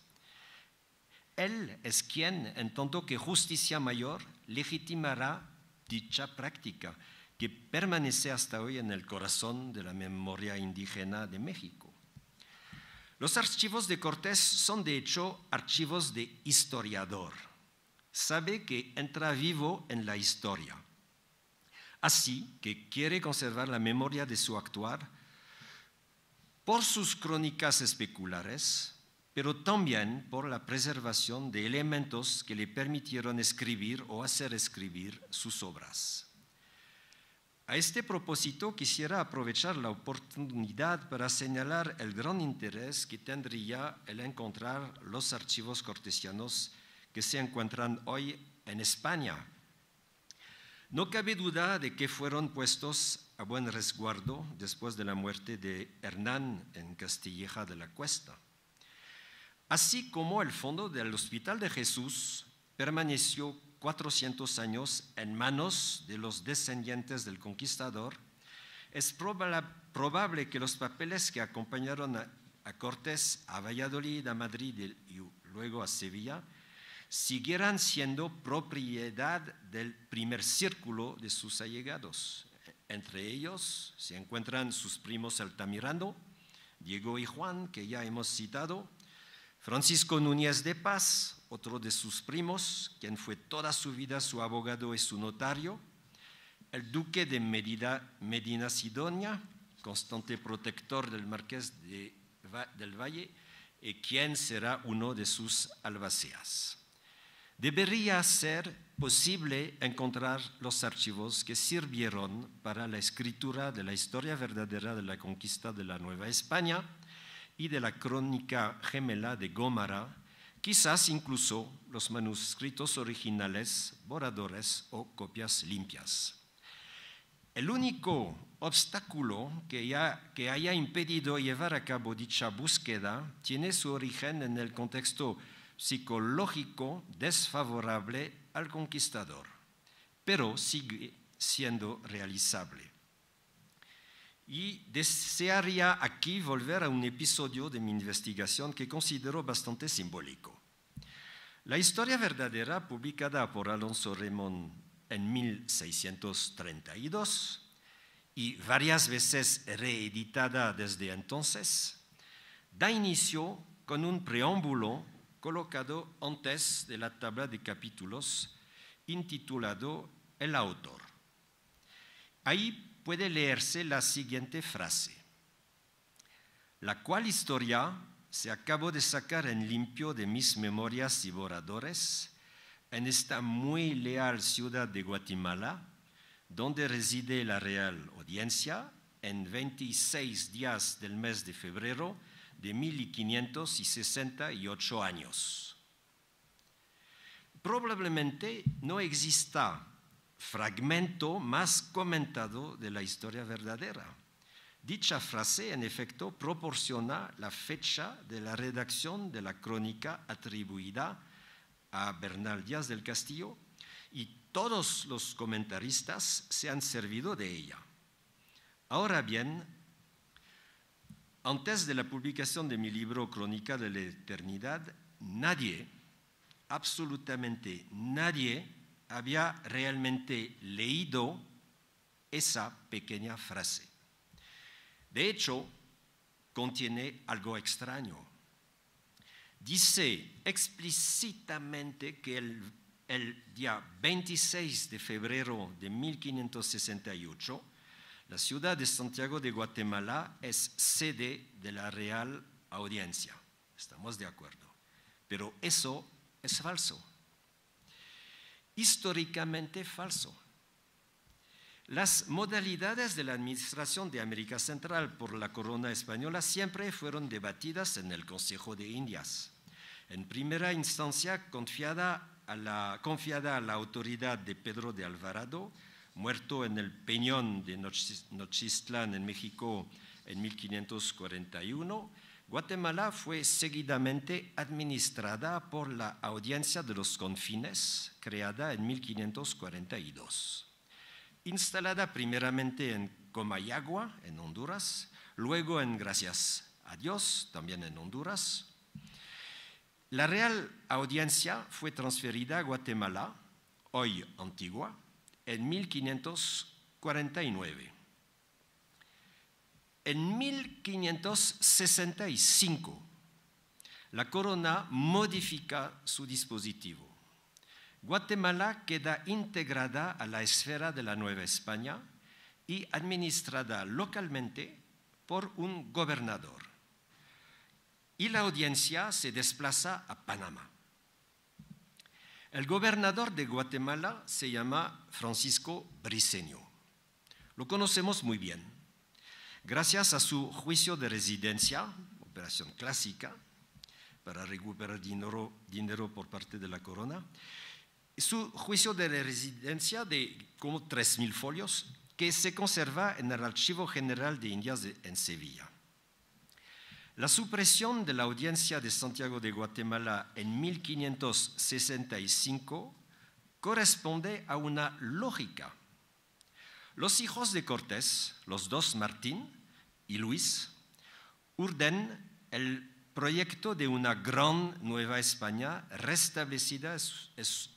Él es quien, en tanto que justicia mayor, legitimará dicha práctica, que permanece hasta hoy en el corazón de la memoria indígena de México. Los archivos de Cortés son de hecho archivos de historiador. Sabe que entra vivo en la historia. Así que quiere conservar la memoria de su actuar por sus crónicas especulares, pero también por la preservación de elementos que le permitieron escribir o hacer escribir sus obras. A este propósito quisiera aprovechar la oportunidad para señalar el gran interés que tendría el encontrar los archivos cortesianos que se encuentran hoy en España. No cabe duda de que fueron puestos a buen resguardo después de la muerte de Hernán en Castilleja de la Cuesta. Así como el fondo del Hospital de Jesús permaneció 400 años en manos de los descendientes del conquistador, es probable que los papeles que acompañaron a Cortés a Valladolid, a Madrid y luego a Sevilla, siguieran siendo propiedad del primer círculo de sus allegados. Entre ellos se encuentran sus primos Altamirano, Diego y Juan, que ya hemos citado, Francisco Núñez de Paz, otro de sus primos, quien fue toda su vida su abogado y su notario, el duque de Medina Sidonia, constante protector del marqués del Valle, y quien será uno de sus albaceas. Debería ser posible encontrar los archivos que sirvieron para la escritura de la historia verdadera de la conquista de la Nueva España y de la crónica gemela de Gómara, quizás incluso los manuscritos originales, borradores o copias limpias. El único obstáculo que haya impedido llevar a cabo dicha búsqueda tiene su origen en el contexto psicológico desfavorable al conquistador, pero sigue siendo realizable. Y desearía aquí volver a un episodio de mi investigación que considero bastante simbólico. La historia verdadera, publicada por Alonso Remón en 1632 y varias veces reeditada desde entonces, da inicio con un preámbulo colocado antes de la tabla de capítulos intitulado El autor. Ahí puede leerse la siguiente frase: la cual historia se acabó de sacar en limpio de mis memorias y borradores en esta muy leal ciudad de Guatemala, donde reside la Real Audiencia en 26 días del mes de febrero de 1568 años. Probablemente no exista fragmento más comentado de la historia verdadera. Dicha frase, en efecto, proporciona la fecha de la redacción de la crónica atribuida a Bernal Díaz del Castillo y todos los comentaristas se han servido de ella. Ahora bien, antes de la publicación de mi libro Crónica de la Eternidad, nadie, absolutamente nadie, había realmente leído esa pequeña frase. De hecho, contiene algo extraño. Dice explícitamente que el día 26 de febrero de 1568, la ciudad de Santiago de Guatemala es sede de la Real Audiencia. Estamos de acuerdo. Pero eso es falso. Históricamente falso. Las modalidades de la administración de América Central por la corona española siempre fueron debatidas en el Consejo de Indias. En primera instancia, confiada a la autoridad de Pedro de Alvarado, muerto en el Peñón de Nochistlán, en México, en 1541, Guatemala fue seguidamente administrada por la Audiencia de los Confines, creada en 1542. Instalada primeramente en Comayagua, en Honduras, luego en Gracias a Dios, también en Honduras. La Real Audiencia fue transferida a Guatemala, hoy Antigua, en 1549. En 1565, la corona modifica su dispositivo. Guatemala queda integrada a la esfera de la Nueva España y administrada localmente por un gobernador. Y la audiencia se desplaza a Panamá. El gobernador de Guatemala se llama Francisco Briceño. Lo conocemos muy bien. Gracias a su juicio de residencia, operación clásica, para recuperar dinero por parte de la corona, su juicio de residencia de como 3.000 folios que se conserva en el Archivo General de Indias en Sevilla. La supresión de la Audiencia de Santiago de Guatemala en 1565 corresponde a una lógica. Los hijos de Cortés, los dos Martín y Luis, urden el proyecto de una gran Nueva España restablecida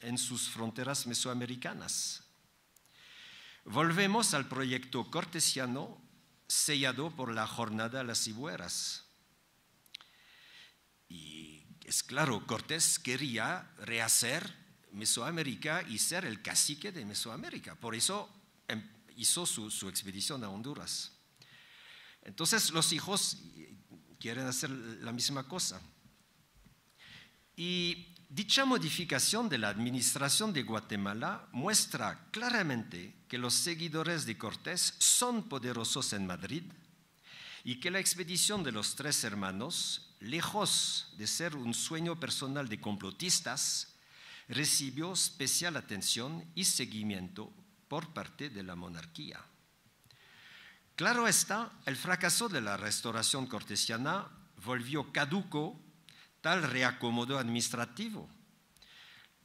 en sus fronteras mesoamericanas. Volvemos al proyecto cortesiano sellado por la Jornada de las Cibueras. Y es claro, Cortés quería rehacer Mesoamérica y ser el cacique de Mesoamérica. Por eso hizo su expedición a Honduras. Entonces los hijos quieren hacer la misma cosa. Y dicha modificación de la administración de Guatemala muestra claramente que los seguidores de Cortés son poderosos en Madrid y que la expedición de los tres hermanos, lejos de ser un sueño personal de complotistas, recibió especial atención y seguimiento por parte de la monarquía. Claro está, el fracaso de la restauración cortesiana volvió caduco tal reacomodo administrativo.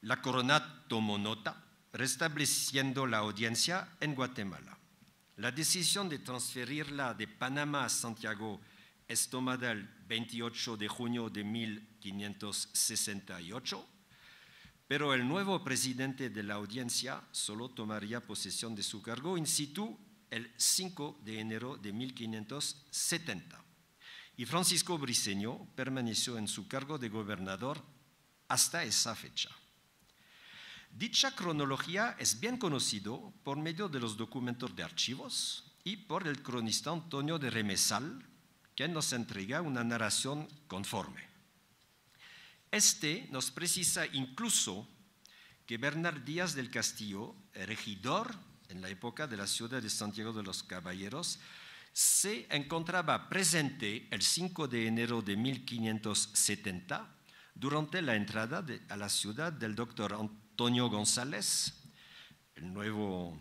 La corona tomó nota, restableciendo la audiencia en Guatemala. La decisión de transferirla de Panamá a Santiago es tomada el 28 de junio de 1568, pero el nuevo presidente de la audiencia solo tomaría posesión de su cargo in situ el 5 de enero de 1570. Y Francisco Briceño permaneció en su cargo de gobernador hasta esa fecha. Dicha cronología es bien conocido por medio de los documentos de archivos y por el cronista Antonio de Remesal, que nos entrega una narración conforme. Este nos precisa incluso que Bernal Díaz del Castillo, regidor en la época de la ciudad de Santiago de los Caballeros, se encontraba presente el 5 de enero de 1570 durante la entrada a la ciudad del doctor Antonio González, el nuevo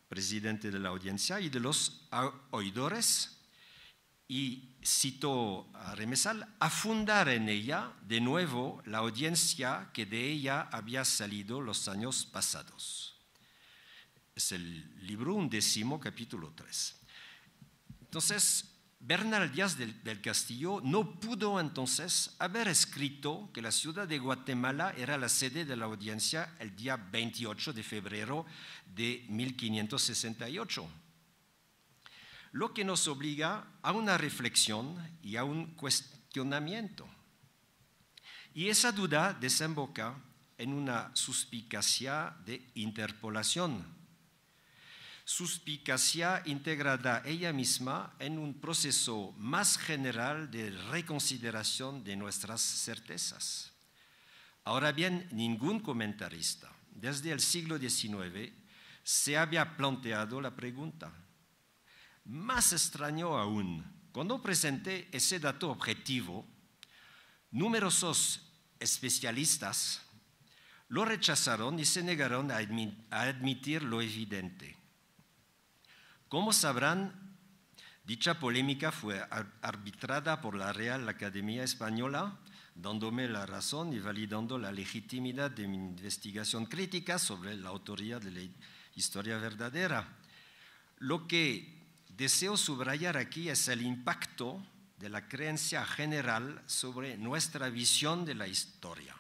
presidente de la audiencia, y de los oidores, y citó a Remesal a fundar en ella de nuevo la audiencia que de ella había salido los años pasados. Es el libro 11, capítulo 3. Entonces, Bernal Díaz del Castillo no pudo entonces haber escrito que la ciudad de Guatemala era la sede de la audiencia el día 28 de febrero de 1568, lo que nos obliga a una reflexión y a un cuestionamiento. Y esa duda desemboca en una suspicacia de interpolación. Suspicacia integrada ella misma en un proceso más general de reconsideración de nuestras certezas. Ahora bien, ningún comentarista desde el siglo XIX se había planteado la pregunta. Más extraño aún, cuando presenté ese dato objetivo, numerosos especialistas lo rechazaron y se negaron a admitir lo evidente. Como sabrán, dicha polémica fue arbitrada por la Real Academia Española, dándome la razón y validando la legitimidad de mi investigación crítica sobre la autoría de la historia verdadera. Lo que deseo subrayar aquí es el impacto de la creencia general sobre nuestra visión de la historia.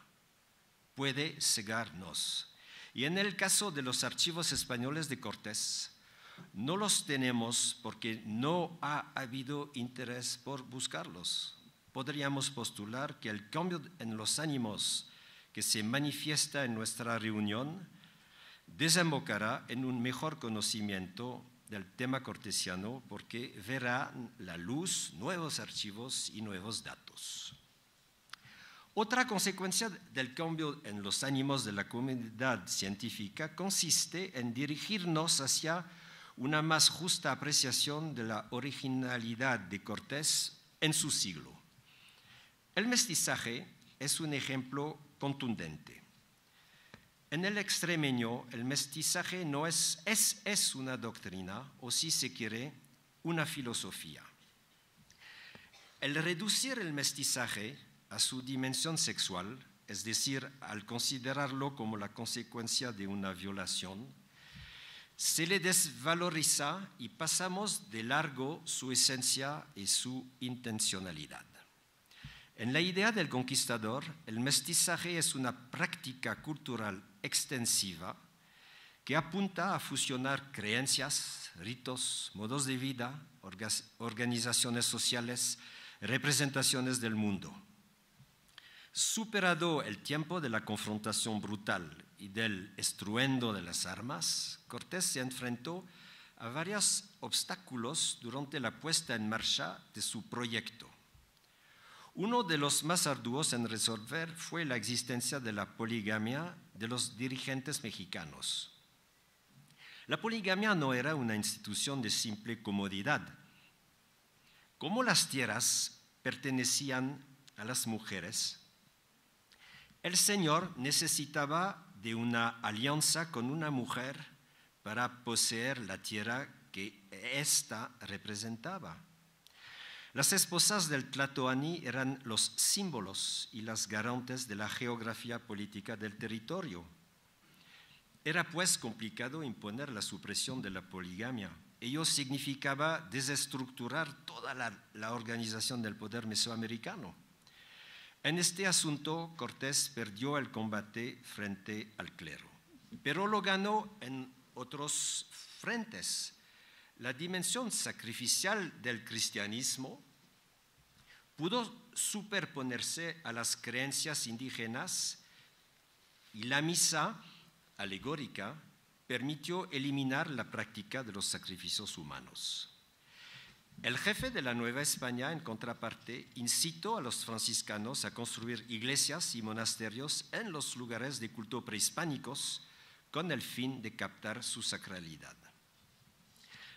Puede cegarnos. Y en el caso de los archivos españoles de Cortés, no los tenemos porque no ha habido interés por buscarlos. Podríamos postular que el cambio en los ánimos que se manifiesta en nuestra reunión desembocará en un mejor conocimiento del tema cortesiano porque verán la luz nuevos archivos y nuevos datos. Otra consecuencia del cambio en los ánimos de la comunidad científica consiste en dirigirnos hacia una más justa apreciación de la originalidad de Cortés en su siglo. El mestizaje es un ejemplo contundente. En el extremeño, el mestizaje no es una doctrina, o si se quiere, una filosofía. El reducir el mestizaje a su dimensión sexual es decir, al considerarlo como la consecuencia de una violación, se le desvaloriza y pasamos de largo su esencia y su intencionalidad. En la idea del conquistador, el mestizaje es una práctica cultural extensiva que apunta a fusionar creencias, ritos, modos de vida, organizaciones sociales, representaciones del mundo. Superado el tiempo de la confrontación brutal y del estruendo de las armas, Cortés se enfrentó a varios obstáculos durante la puesta en marcha de su proyecto. Uno de los más arduos en resolver fue la existencia de la poligamia de los dirigentes mexicanos. La poligamia no era una institución de simple comodidad. Como las tierras pertenecían a las mujeres, el señor necesitaba de una alianza con una mujer para poseer la tierra que ésta representaba. Las esposas del Tlatoani eran los símbolos y las garantes de la geografía política del territorio. Era pues complicado imponer la supresión de la poligamia. Ello significaba desestructurar toda la organización del poder mesoamericano. En este asunto, Cortés perdió el combate frente al clero, pero lo ganó en otros frentes. La dimensión sacrificial del cristianismo pudo superponerse a las creencias indígenas y la misa alegórica permitió eliminar la práctica de los sacrificios humanos. El jefe de la Nueva España, en contraparte, incitó a los franciscanos a construir iglesias y monasterios en los lugares de culto prehispánicos con el fin de captar su sacralidad.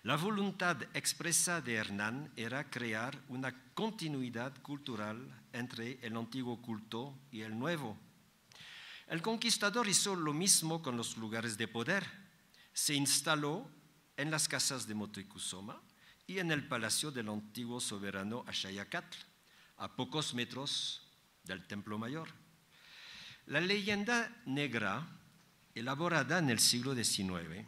La voluntad expresa de Hernán era crear una continuidad cultural entre el antiguo culto y el nuevo. El conquistador hizo lo mismo con los lugares de poder. Se instaló en las casas de Moctezuma y en el palacio del antiguo soberano Axayacatl, a pocos metros del Templo Mayor. La leyenda negra, elaborada en el siglo XIX,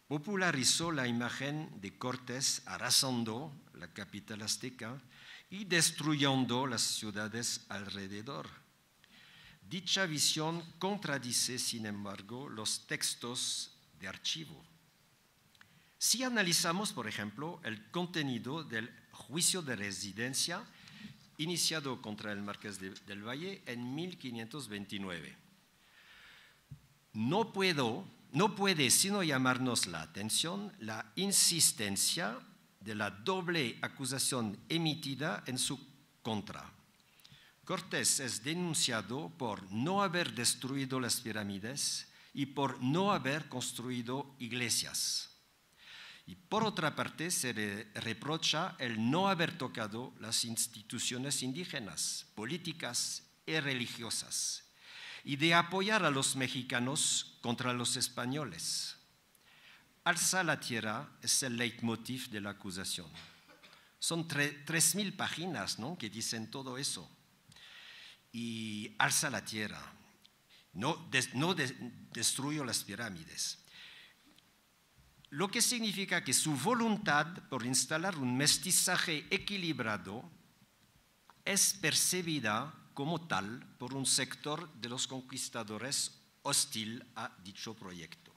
popularizó la imagen de Cortés arrasando la capital azteca y destruyendo las ciudades alrededor. Dicha visión contradice, sin embargo, los textos de archivo. Si analizamos, por ejemplo, el contenido del juicio de residencia iniciado contra el Marqués del Valle en 1529, no puede sino llamarnos la atención la insistencia de la doble acusación emitida en su contra. Cortés es denunciado por no haber destruido las pirámides y por no haber construido iglesias. Y por otra parte se le reprocha el no haber tocado las instituciones indígenas, políticas y religiosas, y de apoyar a los mexicanos contra los españoles. Alza la tierra es el leitmotiv de la acusación. Son 3.000 páginas, ¿no?, que dicen todo eso. Y alza la tierra, no destruyó las pirámides. Lo que significa que su voluntad por instalar un mestizaje equilibrado es percibida como tal por un sector de los conquistadores hostil a dicho proyecto.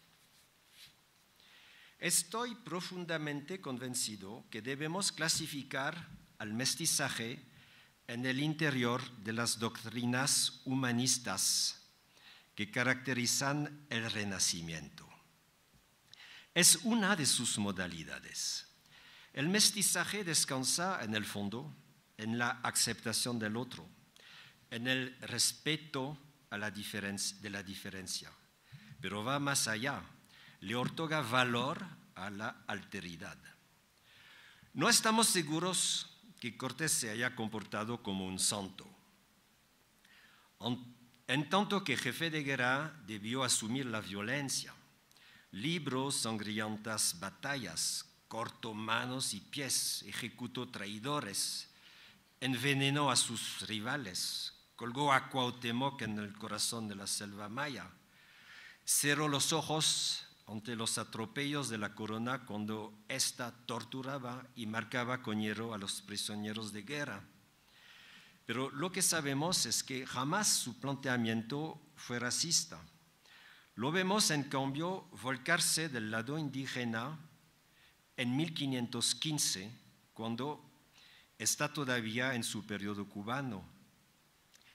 Estoy profundamente convencido que debemos clasificar al mestizaje en el interior de las doctrinas humanistas que caracterizan el Renacimiento. Es una de sus modalidades. El mestizaje descansa, en el fondo, en la aceptación del otro, en el respeto a de la diferencia, pero va más allá, le otorga valor a la alteridad. No estamos seguros que Cortés se haya comportado como un santo. En tanto que jefe de guerra debió asumir la violencia, libró sangrientas batallas, cortó manos y pies, ejecutó traidores, envenenó a sus rivales, colgó a Cuauhtémoc en el corazón de la selva maya, cerró los ojos ante los atropellos de la corona cuando ésta torturaba y marcaba con hierro a los prisioneros de guerra. Pero lo que sabemos es que jamás su planteamiento fue racista. Lo vemos en cambio volcarse del lado indígena en 1515, cuando está todavía en su periodo cubano.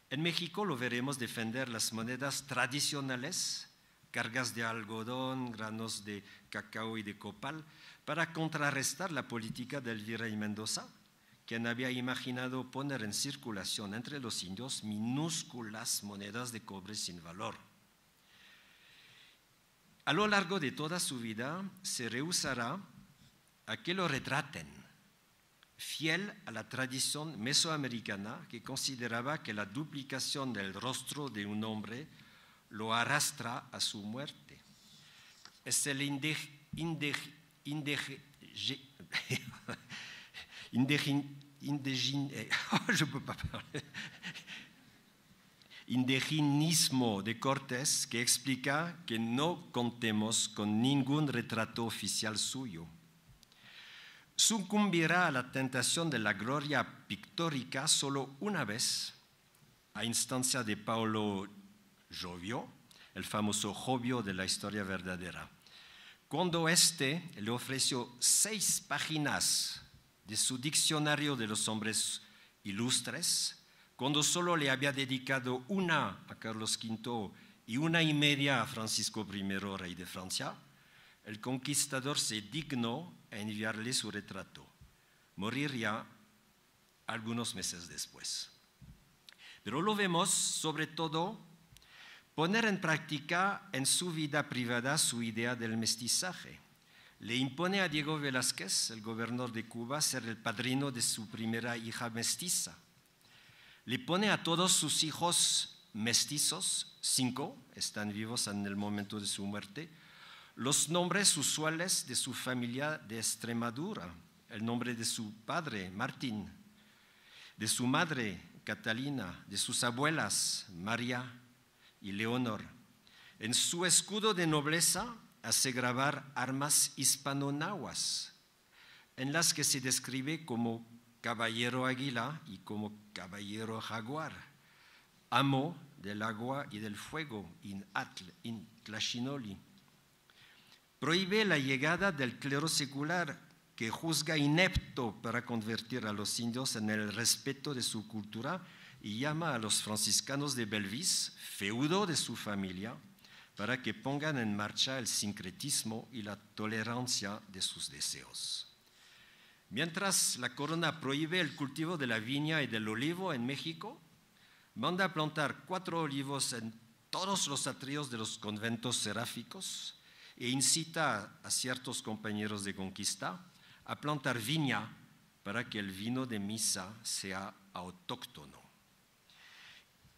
En México lo veremos defender las monedas tradicionales, cargas de algodón, granos de cacao y de copal, para contrarrestar la política del virrey Mendoza, quien había imaginado poner en circulación entre los indios minúsculas monedas de cobre sin valor. A lo largo de toda su vida se rehusará a que lo retraten, fiel a la tradición mesoamericana que consideraba que la duplicación del rostro de un hombre lo arrastra a su muerte. Es el indigenismo de Cortés que explica que no contemos con ningún retrato oficial suyo. Sucumbirá a la tentación de la gloria pictórica solo una vez, a instancia de Paulo Jovio, el famoso Jovio de la historia verdadera, cuando éste le ofreció 6 páginas de su diccionario de los hombres ilustres, cuando solo le había dedicado una a Carlos V y 1.5 a Francisco I, rey de Francia, el conquistador se dignó a enviarle su retrato. Moriría algunos meses después. Pero lo vemos sobre todo poner en práctica en su vida privada su idea del mestizaje. Le impone a Diego Velázquez, el gobernador de Cuba, ser el padrino de su primera hija mestiza. Le pone a todos sus hijos mestizos, 5 están vivos en el momento de su muerte, los nombres usuales de su familia de Extremadura, el nombre de su padre, Martín, de su madre, Catalina, de sus abuelas, María y Leonor. En su escudo de nobleza hace grabar armas hispano-nahuas, en las que se describe como caballero águila y como caballero jaguar, amo del agua y del fuego, in Tlaxinoli. Prohíbe la llegada del clero secular, que juzga inepto para convertir a los indios en el respeto de su cultura, y llama a los franciscanos de Belvis, feudo de su familia, para que pongan en marcha el sincretismo y la tolerancia de sus deseos. Mientras la corona prohíbe el cultivo de la viña y del olivo en México, manda a plantar 4 olivos en todos los atrios de los conventos seráficos e incita a ciertos compañeros de conquista a plantar viña para que el vino de misa sea autóctono.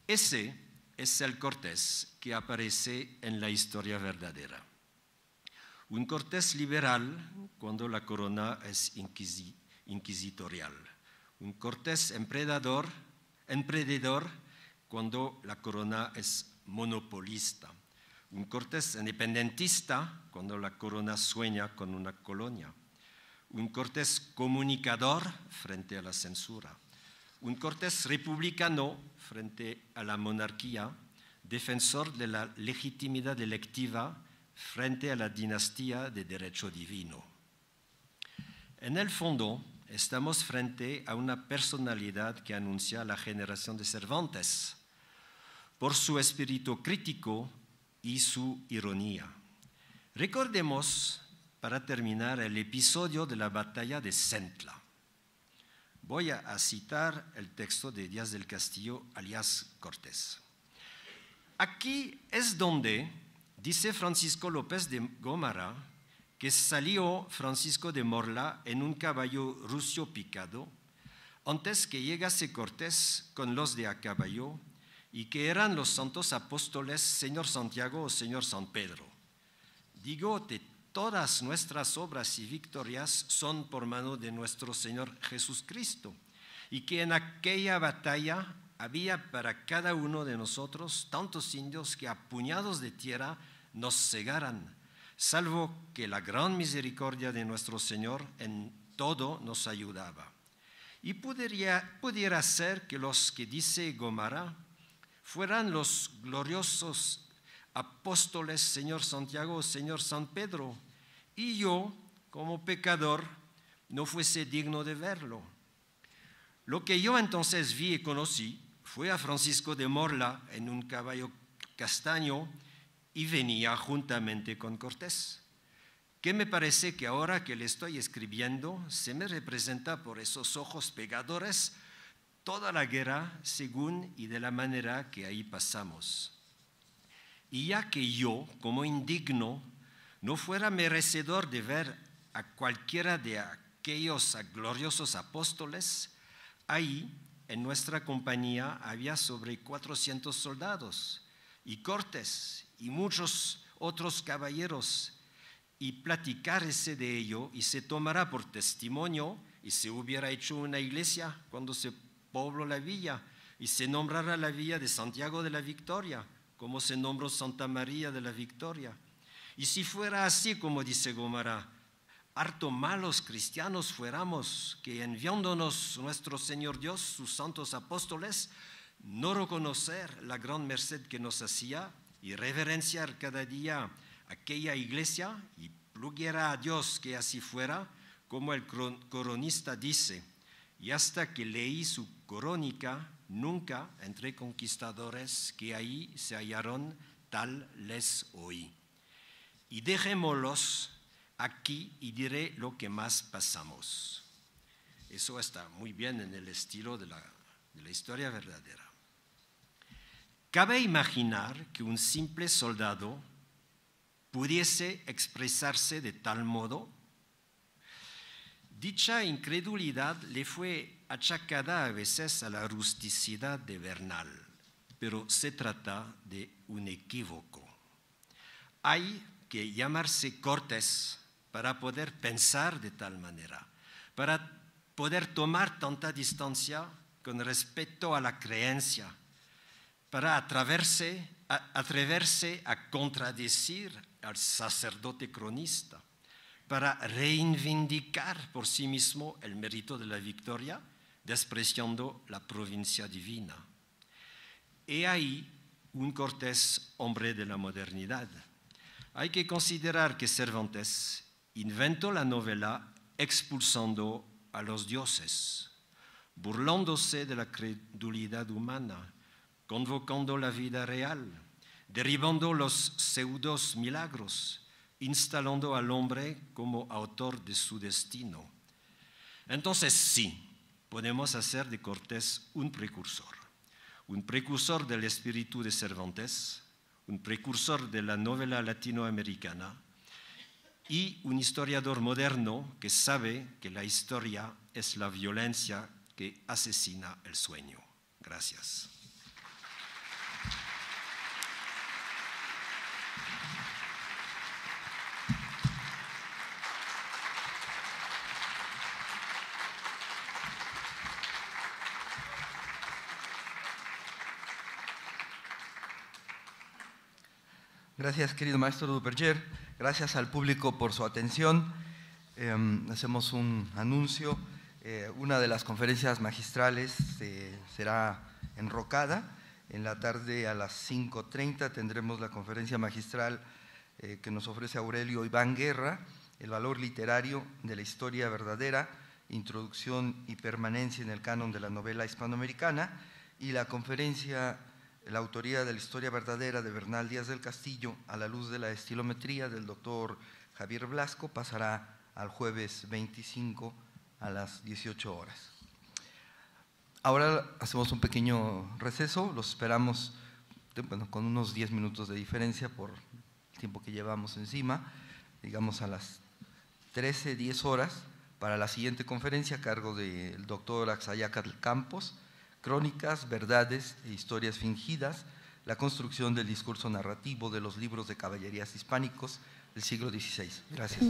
Ese es el Cortés que aparece en la historia verdadera. Un Cortés liberal cuando la corona es inquisitorial. Un Cortés emprendedor cuando la corona es monopolista. Un Cortés independentista cuando la corona sueña con una colonia. Un Cortés comunicador frente a la censura. Un Cortés republicano frente a la monarquía, defensor de la legitimidad electiva frente a la dinastía de derecho divino. En el fondo, estamos frente a una personalidad que anuncia la generación de Cervantes por su espíritu crítico y su ironía. Recordemos, para terminar, el episodio de la batalla de Centla. Voy a citar el texto de Díaz del Castillo, alias Cortés. Aquí es donde dice Francisco López de Gómara que salió Francisco de Morla en un caballo rucio picado antes que llegase Cortés con los de a caballo y que eran los santos apóstoles señor Santiago o señor San Pedro. Digo que todas nuestras obras y victorias son por mano de nuestro Señor Jesucristo y que en aquella batalla había para cada uno de nosotros tantos indios que a puñados de tierra nos cegaran, salvo que la gran misericordia de nuestro Señor en todo nos ayudaba. Y pudiera ser que los que dice Gomara fueran los gloriosos apóstoles Señor Santiago o Señor San Pedro, y yo, como pecador, no fuese digno de verlo. Lo que yo entonces vi y conocí fue a Francisco de Morla en un caballo castaño y venía juntamente con Cortés, que me parece que ahora que le estoy escribiendo se me representa por esos ojos pegadores toda la guerra según y de la manera que ahí pasamos. Y ya que yo, como indigno, no fuera merecedor de ver a cualquiera de aquellos gloriosos apóstoles, ahí en nuestra compañía había sobre 400 soldados y Cortés y muchos otros caballeros, y platicarse de ello y se tomará por testimonio y se hubiera hecho una iglesia cuando se pobló la villa y se nombrará la villa de Santiago de la Victoria, como se nombró Santa María de la Victoria. Y si fuera así como dice Gomara, harto malos cristianos fuéramos, que enviándonos nuestro Señor Dios, sus santos apóstoles, no reconocer la gran merced que nos hacía y reverenciar cada día aquella iglesia, y pluguiera a Dios que así fuera, como el coronista dice, y hasta que leí su crónica, nunca entre conquistadores que ahí se hallaron, tal les oí. Y dejémoslos aquí y diré lo que más pasamos. Eso está muy bien en el estilo de la historia verdadera. Cabe imaginar que un simple soldado pudiese expresarse de tal modo. Dicha incredulidad le fue achacada a veces a la rusticidad de Bernal, pero se trata de un equívoco. Hay que llamarse Cortés para poder pensar de tal manera, para poder tomar tanta distancia con respecto a la creencia, para atreverse a contradecir al sacerdote cronista, para reivindicar por sí mismo el mérito de la victoria, despreciando la provincia divina. He ahí un Cortés hombre de la modernidad. Hay que considerar que Cervantes inventó la novela expulsando a los dioses, burlándose de la credulidad humana, convocando la vida real, derribando los pseudos milagros, instalando al hombre como autor de su destino. Entonces sí, podemos hacer de Cortés un precursor del espíritu de Cervantes, un precursor de la novela latinoamericana y un historiador moderno que sabe que la historia es la violencia que asesina el sueño. Gracias. Gracias, querido maestro Duperger. Gracias al público por su atención. Hacemos un anuncio. Una de las conferencias magistrales será enrocada. En la tarde a las 5:30 tendremos la conferencia magistral que nos ofrece Aurelio Iván Guerra, El valor literario de la historia verdadera, introducción y permanencia en el canon de la novela hispanoamericana, y la conferencia La autoría de la historia verdadera de Bernal Díaz del Castillo a la luz de la estilometría del doctor Javier Blasco pasará al jueves 25 a las 18 horas. Ahora hacemos un pequeño receso, los esperamos con unos 10 minutos de diferencia por el tiempo que llevamos encima, digamos a las 13:10 horas, para la siguiente conferencia a cargo del doctor Axayacatl Campos, Crónicas, verdades e historias fingidas, la construcción del discurso narrativo de los libros de caballerías hispánicos del siglo XVI. Gracias.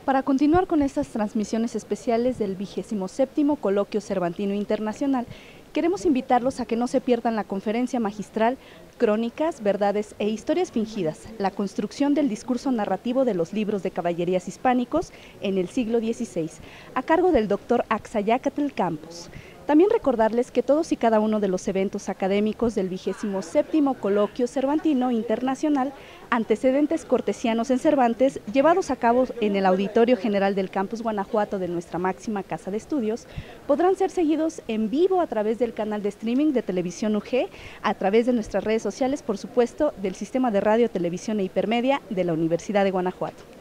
Para continuar con estas transmisiones especiales del 27º Coloquio Cervantino Internacional, queremos invitarlos a que no se pierdan la conferencia magistral Crónicas, Verdades e Historias Fingidas, la construcción del discurso narrativo de los libros de caballerías hispánicos en el siglo XVI, a cargo del doctor Axayácatl Campos. También recordarles que todos y cada uno de los eventos académicos del 27º Coloquio Cervantino Internacional, antecedentes cortesianos en Cervantes, llevados a cabo en el Auditorio General del Campus Guanajuato de nuestra máxima casa de estudios, podrán ser seguidos en vivo a través del canal de streaming de Televisión UG, a través de nuestras redes sociales, por supuesto, del Sistema de Radio, Televisión e Hipermedia de la Universidad de Guanajuato.